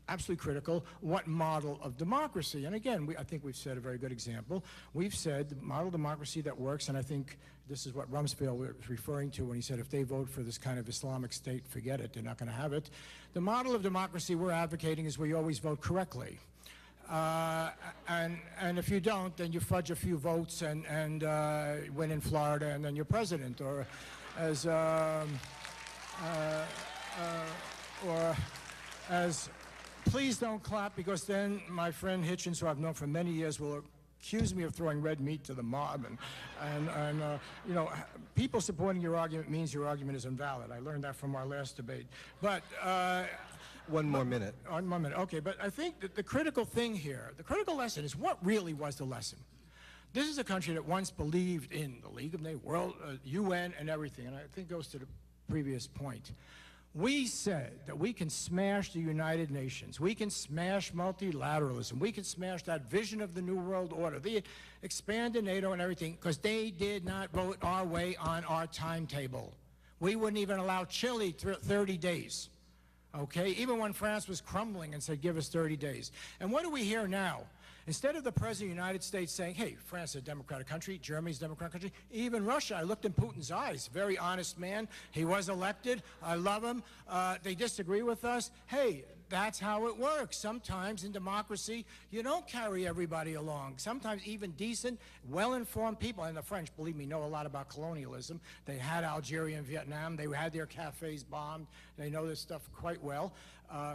absolutely critical, what model of democracy? And again, I think we've set a very good example. We've said the model democracy that works, and I think this is what Rumsfeld was referring to when he said if they vote for this kind of Islamic state, forget it, they're not going to have it. The model of democracy we're advocating is where you always vote correctly. And if you don't, then you fudge a few votes and win in Florida, and then you're president. Or as please don't clap, because then my friend Hitchens, who I've known for many years, will accuse me of throwing red meat to the mob. And you know, people supporting your argument means your argument is invalid. I learned that from our last debate. But One more minute. 1 more minute. Okay, but I think that the critical thing here, the critical lesson is what really was the lesson. This is a country that once believed in the League of Nations, World, UN, and everything, and I think it goes to the previous point. We said that we can smash the United Nations, we can smash multilateralism, we can smash that vision of the New World Order, the expanded NATO and everything, because they did not vote our way on our timetable. We wouldn't even allow Chile 30 days, okay? Even when France was crumbling and said, give us 30 days. And what do we hear now? Instead of the President of the United States saying, hey, France is a democratic country, Germany's a democratic country, even Russia, I looked in Putin's eyes, very honest man, he was elected, I love him, they disagree with us, hey, that's how it works. Sometimes in democracy, you don't carry everybody along. Sometimes even decent, well-informed people, and the French, believe me, know a lot about colonialism. They had Algeria and Vietnam. They had their cafes bombed. They know this stuff quite well.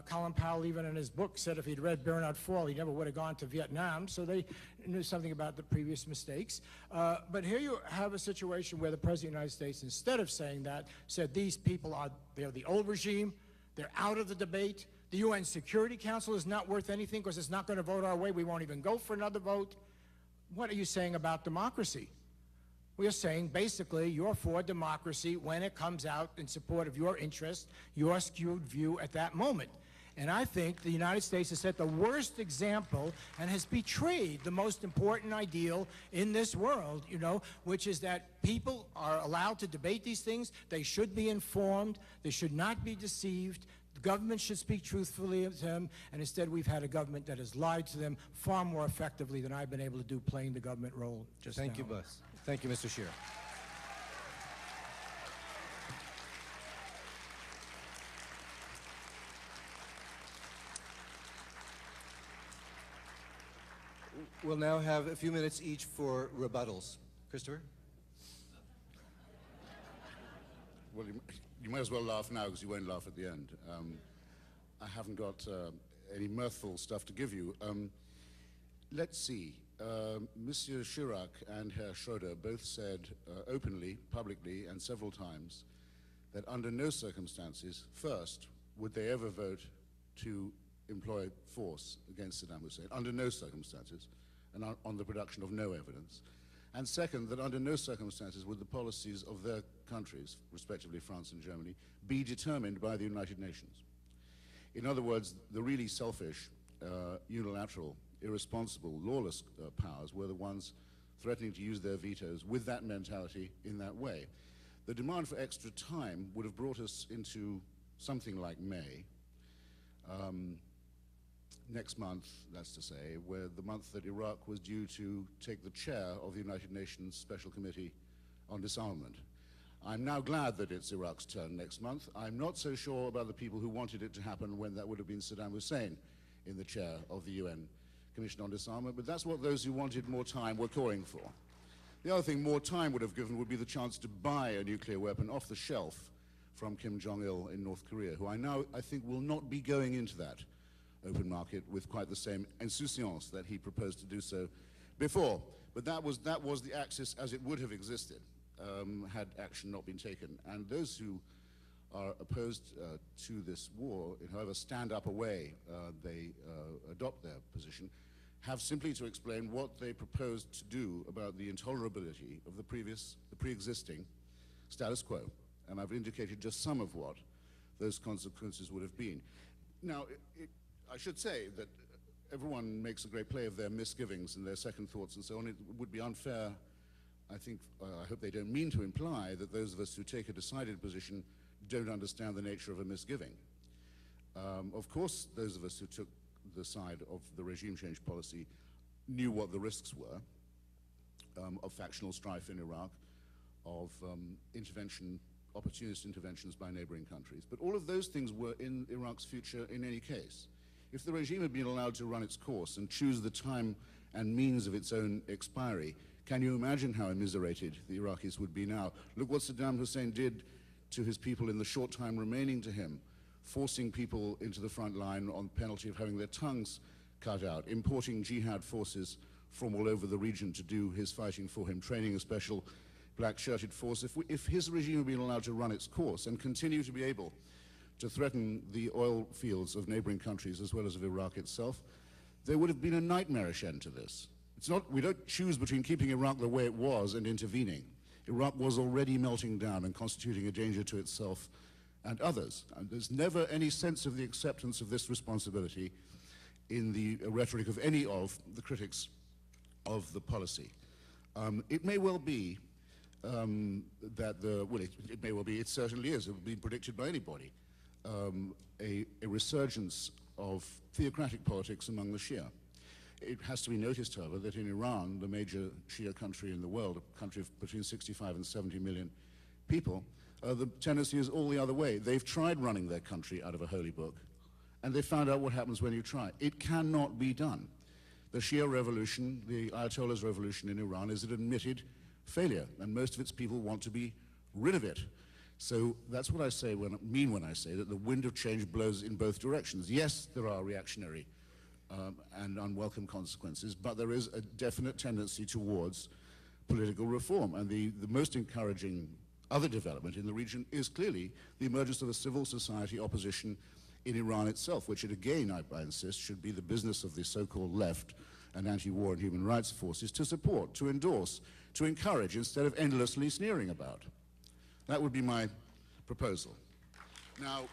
Colin Powell, even in his book, said if he'd read Bernard Fall, he never would have gone to Vietnam, so they knew something about the previous mistakes. But here you have a situation where the President of the United States, instead of saying that, said these people they're the old regime, they're out of the debate, the UN Security Council is not worth anything because it's not going to vote our way, we won't even go for another vote. What are you saying about democracy? We are saying basically you're for democracy when it comes out in support of your interest, your skewed view at that moment. And I think the United States has set the worst example and has betrayed the most important ideal in this world, you know, which is that people are allowed to debate these things. They should be informed. They should not be deceived. The government should speak truthfully to them, and instead we've had a government that has lied to them far more effectively than I've been able to do playing the government role just now. Thank you, Buzz. Thank you, Mr. Scheer. We'll now have a few minutes each for rebuttals. Christopher? Well, you might as well laugh now because you won't laugh at the end. I haven't got any mirthful stuff to give you. Let's see. Monsieur Chirac and Herr Schroeder both said openly, publicly, and several times that under no circumstances, first, would they ever vote to employ force against Saddam Hussein, under no circumstances, and on the production of no evidence. And second, that under no circumstances would the policies of their countries, respectively France and Germany, be determined by the United Nations. In other words, the really selfish, unilateral, irresponsible, lawless powers were the ones threatening to use their vetoes with that mentality in that way. The demand for extra time would have brought us into something like May, next month, that's to say, where the month that Iraq was due to take the chair of the United Nations Special Committee on Disarmament. I'm now glad that it's Iraq's turn next month. I'm not so sure about the people who wanted it to happen when that would have been Saddam Hussein in the chair of the UN Commission on Disarmament, but that's what those who wanted more time were calling for. The other thing more time would have given would be the chance to buy a nuclear weapon off the shelf from Kim Jong-il in North Korea, who I think will not be going into that open market with quite the same insouciance that he proposed to do so before. But that was the axis as it would have existed had action not been taken. And those who are opposed to this war, however stand up away they adopt their position, have simply to explain what they propose to do about the intolerability of the pre-existing status quo. And I've indicated just some of what those consequences would have been. Now, I should say that everyone makes a great play of their misgivings and their second thoughts and so on. It would be unfair, I think, I hope they don't mean to imply that those of us who take a decided position don't understand the nature of a misgiving. Of course, those of us who took the side of the regime change policy knew what the risks were of factional strife in Iraq, of opportunist interventions by neighboring countries. But all of those things were in Iraq's future in any case. If the regime had been allowed to run its course and choose the time and means of its own expiry, can you imagine how immiserated the Iraqis would be now? Look what Saddam Hussein did to his people in the short time remaining to him, forcing people into the front line on penalty of having their tongues cut out, importing jihad forces from all over the region to do his fighting for him, training a special black-shirted force. If his regime had been allowed to run its course and continue to be able to threaten the oil fields of neighboring countries as well as of Iraq itself, there would have been a nightmarish end to this. We don't choose between keeping Iraq the way it was and intervening. Iraq was already melting down and constituting a danger to itself and others. And there's never any sense of the acceptance of this responsibility in the rhetoric of any of the critics of the policy. It may well be it may well be, it certainly is, it would be predicted by anybody, a resurgence of theocratic politics among the Shia. It has to be noticed, however, that in Iran, the major Shia country in the world, a country of between 65 and 70 million people, the tendency is all the other way. They've tried running their country out of a holy book, and they found out what happens when you try. It cannot be done. The Shia revolution, the Ayatollah's revolution in Iran, is an admitted failure, and most of its people want to be rid of it. So that's what I mean when I say that the wind of change blows in both directions. Yes, there are reactionary and unwelcome consequences, but there is a definite tendency towards political reform. And the most encouraging other development in the region is clearly the emergence of a civil society opposition in Iran itself, which again, I insist, should be the business of the so-called left and anti-war and human rights forces to support, to endorse, to encourage, instead of endlessly sneering about. That would be my proposal. Now,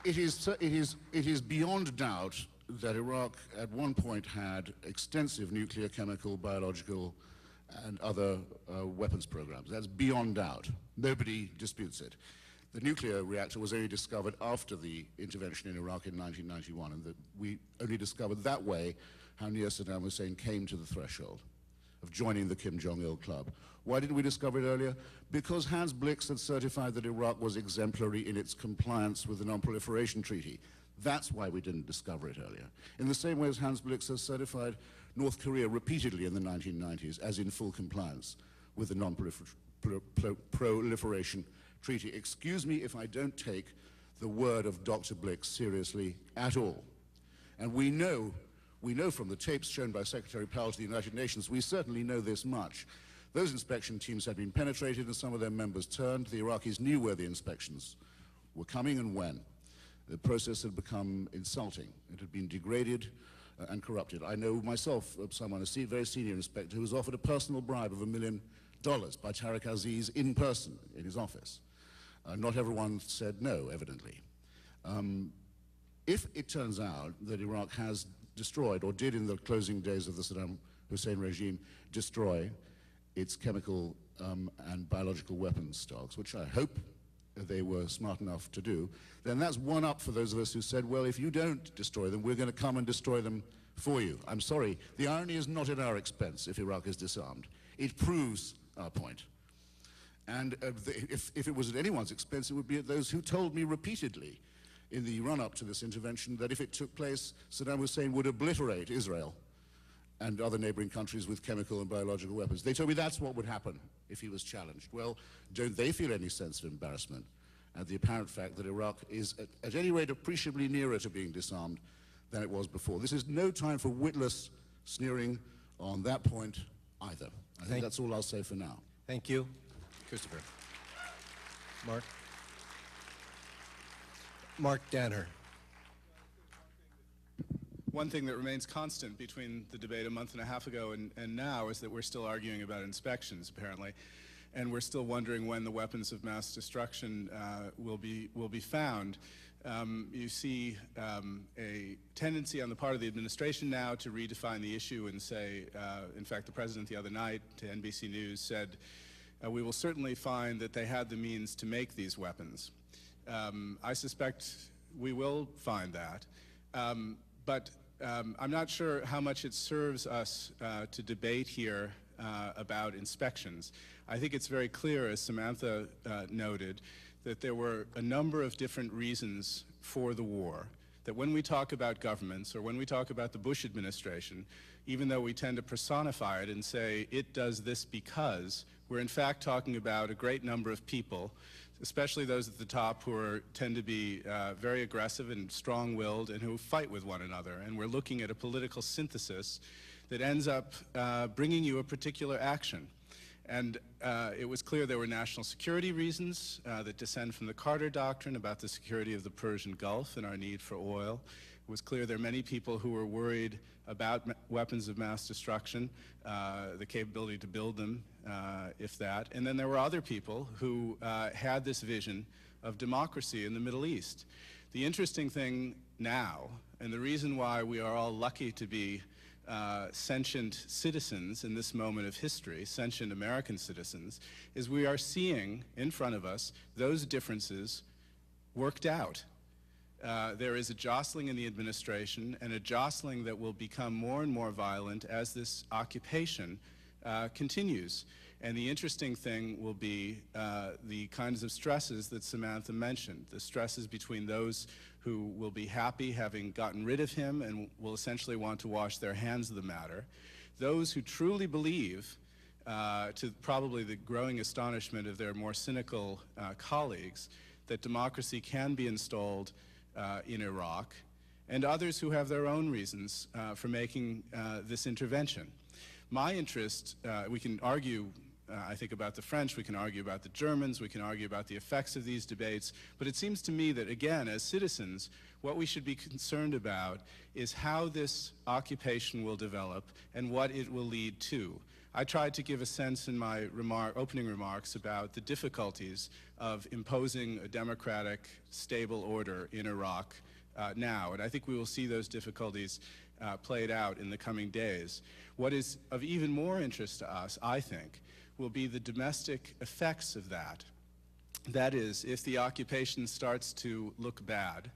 it is beyond doubt that Iraq at one point had extensive nuclear, chemical, biological, and other weapons programs. That's beyond doubt. Nobody disputes it. The nuclear reactor was only discovered after the intervention in Iraq in 1991, and that we only discovered that way how near Saddam Hussein came to the threshold of joining the Kim Jong-il club. Why didn't we discover it earlier? Because Hans Blix had certified that Iraq was exemplary in its compliance with the Non-Proliferation Treaty. That's why we didn't discover it earlier. In the same way as Hans Blix has certified North Korea repeatedly in the 1990s as in full compliance with the Non-Proliferation Treaty. Excuse me if I don't take the word of Dr. Blix seriously at all. And we know from the tapes shown by Secretary Powell to the United Nations, we certainly know this much. Those inspection teams had been penetrated and some of their members turned. The Iraqis knew where the inspections were coming and when. The process had become insulting. It had been degraded and corrupted. I know myself of someone, a very senior inspector, who was offered a personal bribe of $1 million by Tariq Aziz in person in his office. Not everyone said no, evidently. If it turns out that Iraq has destroyed, or did in the closing days of the Saddam Hussein regime, destroy its chemical and biological weapons stocks, which I hope they were smart enough to do, then that's one up for those of us who said, well, if you don't destroy them, we're going to come and destroy them for you. I'm sorry, the irony is not at our expense if Iraq is disarmed. It proves our point. And if it was at anyone's expense, it would be at those who told me repeatedly in the run-up to this intervention that if it took place, Saddam Hussein would obliterate Israel and other neighboring countries with chemical and biological weapons. They told me that's what would happen if he was challenged. Well, don't they feel any sense of embarrassment at the apparent fact that Iraq is, at any rate, appreciably nearer to being disarmed than it was before? This is no time for witless sneering on that point either. I think that's all I'll say for now. Thank you. Christopher. Mark? Mark Danner. One thing that remains constant between the debate a month and a half ago and now is that we're still arguing about inspections, apparently, and we're still wondering when the weapons of mass destruction will be found. You see a tendency on the part of the administration now to redefine the issue and say, in fact, the president the other night to NBC News said, we will certainly find that they had the means to make these weapons. I suspect we will find that. But I'm not sure how much it serves us to debate here about inspections. I think it's very clear, as Samantha noted, that there were a number of different reasons for the war, that when we talk about governments or when we talk about the Bush administration, even though we tend to personify it and say it does this because, we're in fact talking about a great number of people, especially those at the top who tend to be very aggressive and strong-willed and who fight with one another. And we're looking at a political synthesis that ends up bringing you a particular action. And it was clear there were national security reasons that descend from the Carter Doctrine about the security of the Persian Gulf and our need for oil. It was clear there are many people who were worried about weapons of mass destruction, the capability to build them, if that. And then there were other people who had this vision of democracy in the Middle East. The interesting thing now, and the reason why we are all lucky to be sentient citizens in this moment of history, sentient American citizens, is we are seeing in front of us those differences worked out. There is a jostling in the administration, and a jostling that will become more and more violent as this occupation continues. And the interesting thing will be the kinds of stresses that Samantha mentioned, the stresses between those who will be happy having gotten rid of him and will essentially want to wash their hands of the matter, those who truly believe, to probably the growing astonishment of their more cynical colleagues, that democracy can be installed in Iraq, and others who have their own reasons for making this intervention. My interest, we can argue I think about the French, we can argue about the Germans, we can argue about the effects of these debates, but it seems to me that, again, as citizens, what we should be concerned about is how this occupation will develop and what it will lead to. I tried to give a sense in my opening remarks about the difficulties of imposing a democratic, stable order in Iraq now, and I think we will see those difficulties played out in the coming days. What is of even more interest to us, I think, will be the domestic effects of that. That is, if the occupation starts to look bad,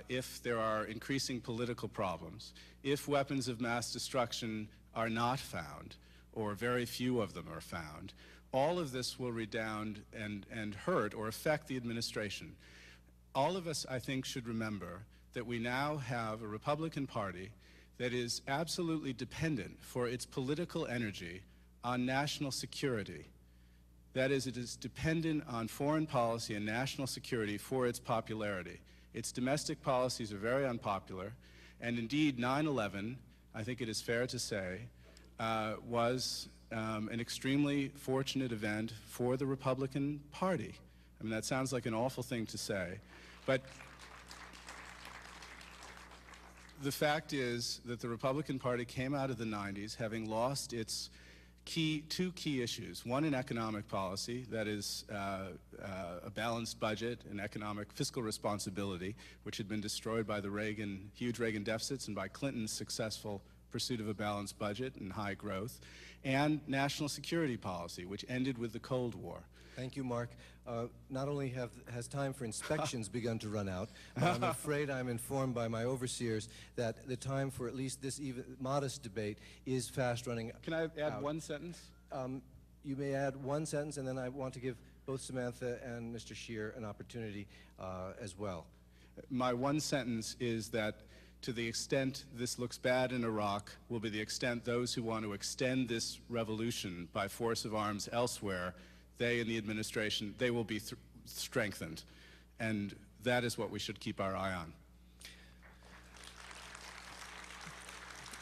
if there are increasing political problems, if weapons of mass destruction are not found, or very few of them are found, all of this will redound and hurt or affect the administration. All of us, I think, should remember that we now have a Republican Party that is absolutely dependent for its political energy on national security. That is, it is dependent on foreign policy and national security for its popularity. Its domestic policies are very unpopular, and indeed 9/11, I think it is fair to say, was an extremely fortunate event for the Republican Party. I mean, that sounds like an awful thing to say, but the fact is that the Republican Party came out of the 90s having lost its two key issues. One, in economic policy, that is a balanced budget and economic fiscal responsibility, which had been destroyed by the huge Reagan deficits and by Clinton's successful pursuit of a balanced budget and high growth, and national security policy, which ended with the Cold War. Thank you, Mark. Not only has time for inspections begun to run out, but I'm afraid I'm informed by my overseers that the time for at least this even modest debate is fast running out. Can I add one sentence? You may add one sentence, and then I want to give both Samantha and Mr. Scheer an opportunity as well. My one sentence is that to the extent this looks bad in Iraq will be the extent those who want to extend this revolution by force of arms elsewhere, they in the administration, they will be strengthened. And that is what we should keep our eye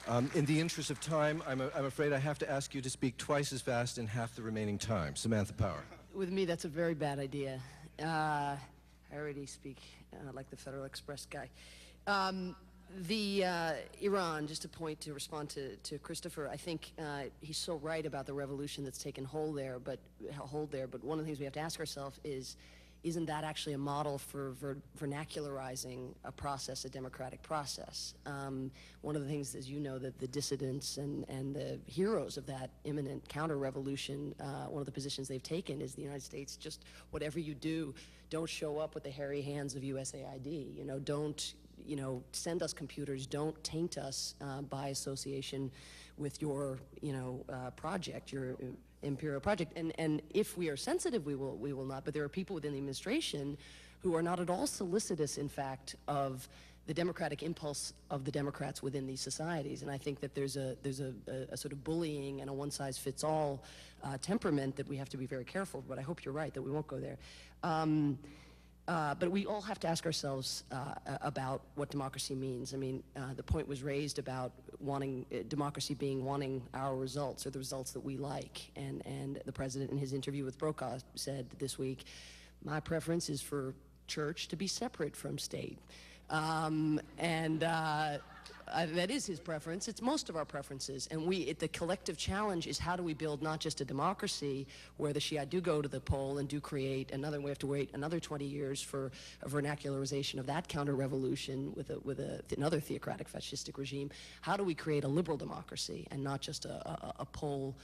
on. In the interest of time, I'm afraid I have to ask you to speak twice as fast in half the remaining time. Samantha Power. With me, that's a very bad idea. I already speak like the Federal Express guy. Iran, just a point to respond to Christopher, I think he's so right about the revolution that's taken hold there, but one of the things we have to ask ourselves is, isn't that actually a model for vernacularizing a process, a democratic process? One of the things, as you know, that the dissidents and the heroes of that imminent counter-revolution, one of the positions they've taken is the United States, just whatever you do, don't show up with the hairy hands of USAID. You know, don't, you know, send us computers, don't taint us by association with your, you know, project, your imperial project. And if we are sensitive, we will not. But there are people within the administration who are not at all solicitous, in fact, of the democratic impulse of the Democrats within these societies. And I think that there's a sort of bullying and a one-size-fits-all temperament that we have to be very careful. But I hope you're right that we won't go there. But we all have to ask ourselves about what democracy means. I mean, the point was raised about wanting democracy being wanting our results, or the results that we like. And the president, in his interview with Brokaw, said this week, my preference is for church to be separate from state. That is his preference. It's most of our preferences. And the collective challenge is, how do we build not just a democracy where the Shia do go to the poll and do create another, we have to wait another 20 years for a vernacularization of that counter-revolution with another theocratic fascistic regime. How do we create a liberal democracy and not just a poll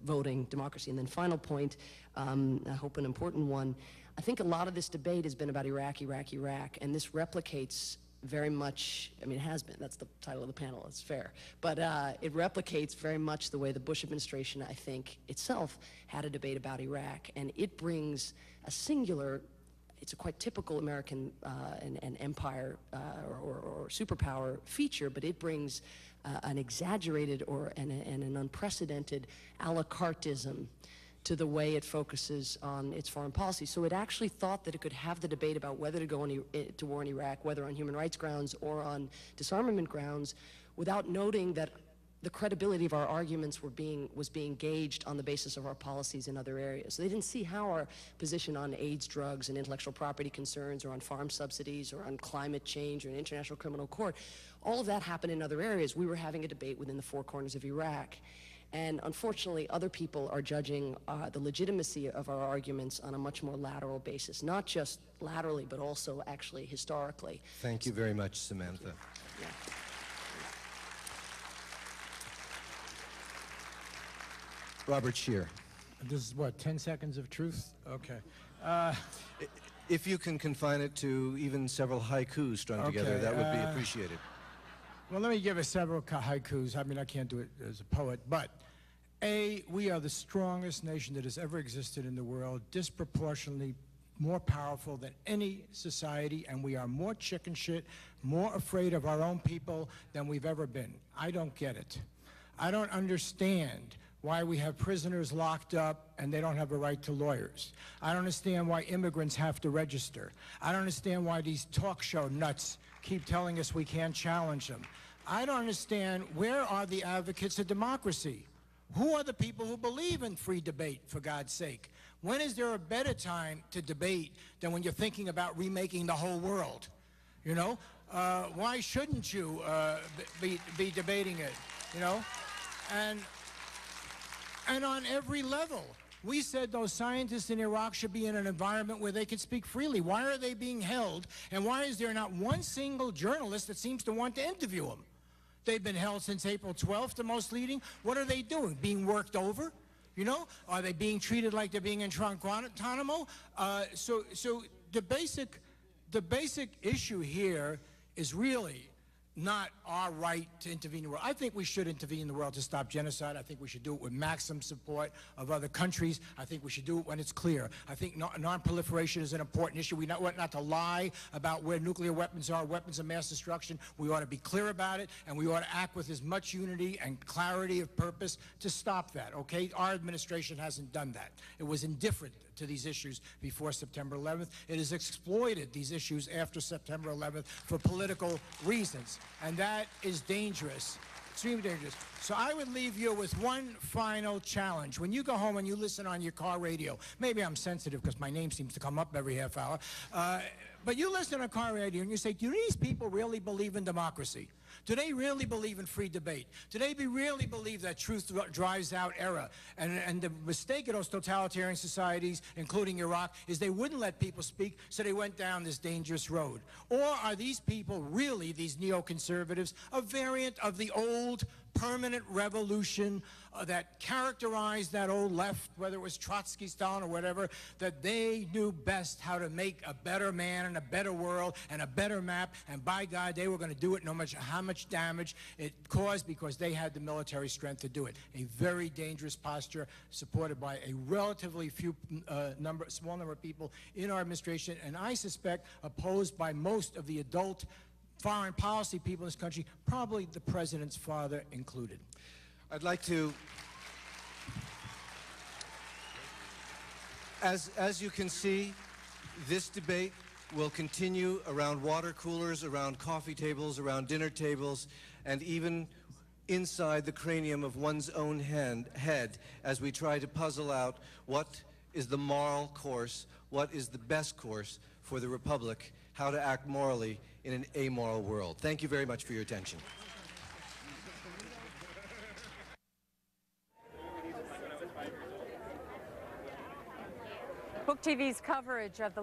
voting democracy? And then final point, I hope an important one, I think a lot of this debate has been about Iraq, and this replicates very much, I mean, it has been, that's the title of the panel, it's fair, but it replicates very much the way the Bush administration, I think, itself had a debate about Iraq, and it brings a singular, it's a quite typical American and empire or superpower feature, but it brings an exaggerated and an unprecedented a la carteism to the way it focuses on its foreign policy. So it actually thought that it could have the debate about whether to go to war in Iraq, whether on human rights grounds or on disarmament grounds, without noting that the credibility of our arguments was being gauged on the basis of our policies in other areas. So they didn't see how our position on AIDS, drugs, and intellectual property concerns, or on farm subsidies, or on climate change, or an international criminal court, all of that happened in other areas. We were having a debate within the four corners of Iraq. And unfortunately, other people are judging the legitimacy of our arguments on a much more lateral basis, not just laterally, but also actually historically. Thank you very much, Samantha. Yeah. Robert Scheer. This is what, 10 seconds of truth? Okay. If you can confine it to even several haikus strung together, that would be appreciated. Well, let me give us several haikus. I mean, I can't do it as a poet, but A, we are the strongest nation that has ever existed in the world, disproportionately more powerful than any society, and we are more chicken shit, more afraid of our own people than we've ever been. I don't get it. I don't understand why we have prisoners locked up and they don't have a right to lawyers. I don't understand why immigrants have to register. I don't understand why these talk show nuts keep telling us we can't challenge them. I don't understand, where are the advocates of democracy? Who are the people who believe in free debate, for God's sake? When is there a better time to debate than when you're thinking about remaking the whole world? You know? Why shouldn't you be debating it? You know? And on every level. We said those scientists in Iraq should be in an environment where they could speak freely. Why are they being held? And why is there not one single journalist that seems to want to interview them? They've been held since April 12th, the most leading. What are they doing? Being worked over? You know? Are they being treated like they're being in Guantanamo? So the basic issue here is really not our right to intervene in the world. I think we should intervene in the world to stop genocide. I think we should do it with maximum support of other countries. I think we should do it when it's clear. I think non-proliferation is an important issue. We ought not to lie about where nuclear weapons are, weapons of mass destruction. We ought to be clear about it, and we ought to act with as much unity and clarity of purpose to stop that, okay? Our administration hasn't done that. It was indifferent to these issues before September 11th. It has exploited these issues after September 11th for political reasons, and that is dangerous, extremely dangerous. So I would leave you with one final challenge. When you go home and you listen on your car radio, maybe I'm sensitive because my name seems to come up every half hour, But you listen on car radio and you say, do these people really believe in democracy? Do they really believe in free debate? Do they really believe that truth drives out error? And the mistake of those totalitarian societies, including Iraq, is they wouldn't let people speak, so they went down this dangerous road. Or are these people really, these neoconservatives, a variant of the old permanent revolution that characterized that old left, whether it was Trotsky, Stalin, or whatever, that they knew best how to make a better man and a better world and a better map, and by God, they were going to do it no matter how much damage it caused, because they had the military strength to do it. A very dangerous posture supported by a relatively small number of people in our administration, and I suspect opposed by most of the adult foreign policy people in this country, probably the president's father included. I'd like to, as you can see, this debate will continue around water coolers, around coffee tables, around dinner tables, and even inside the cranium of one's own head as we try to puzzle out what is the moral course, what is the best course for the Republic, how to act morally in an amoral world. Thank you very much for your attention. Book TV's coverage of the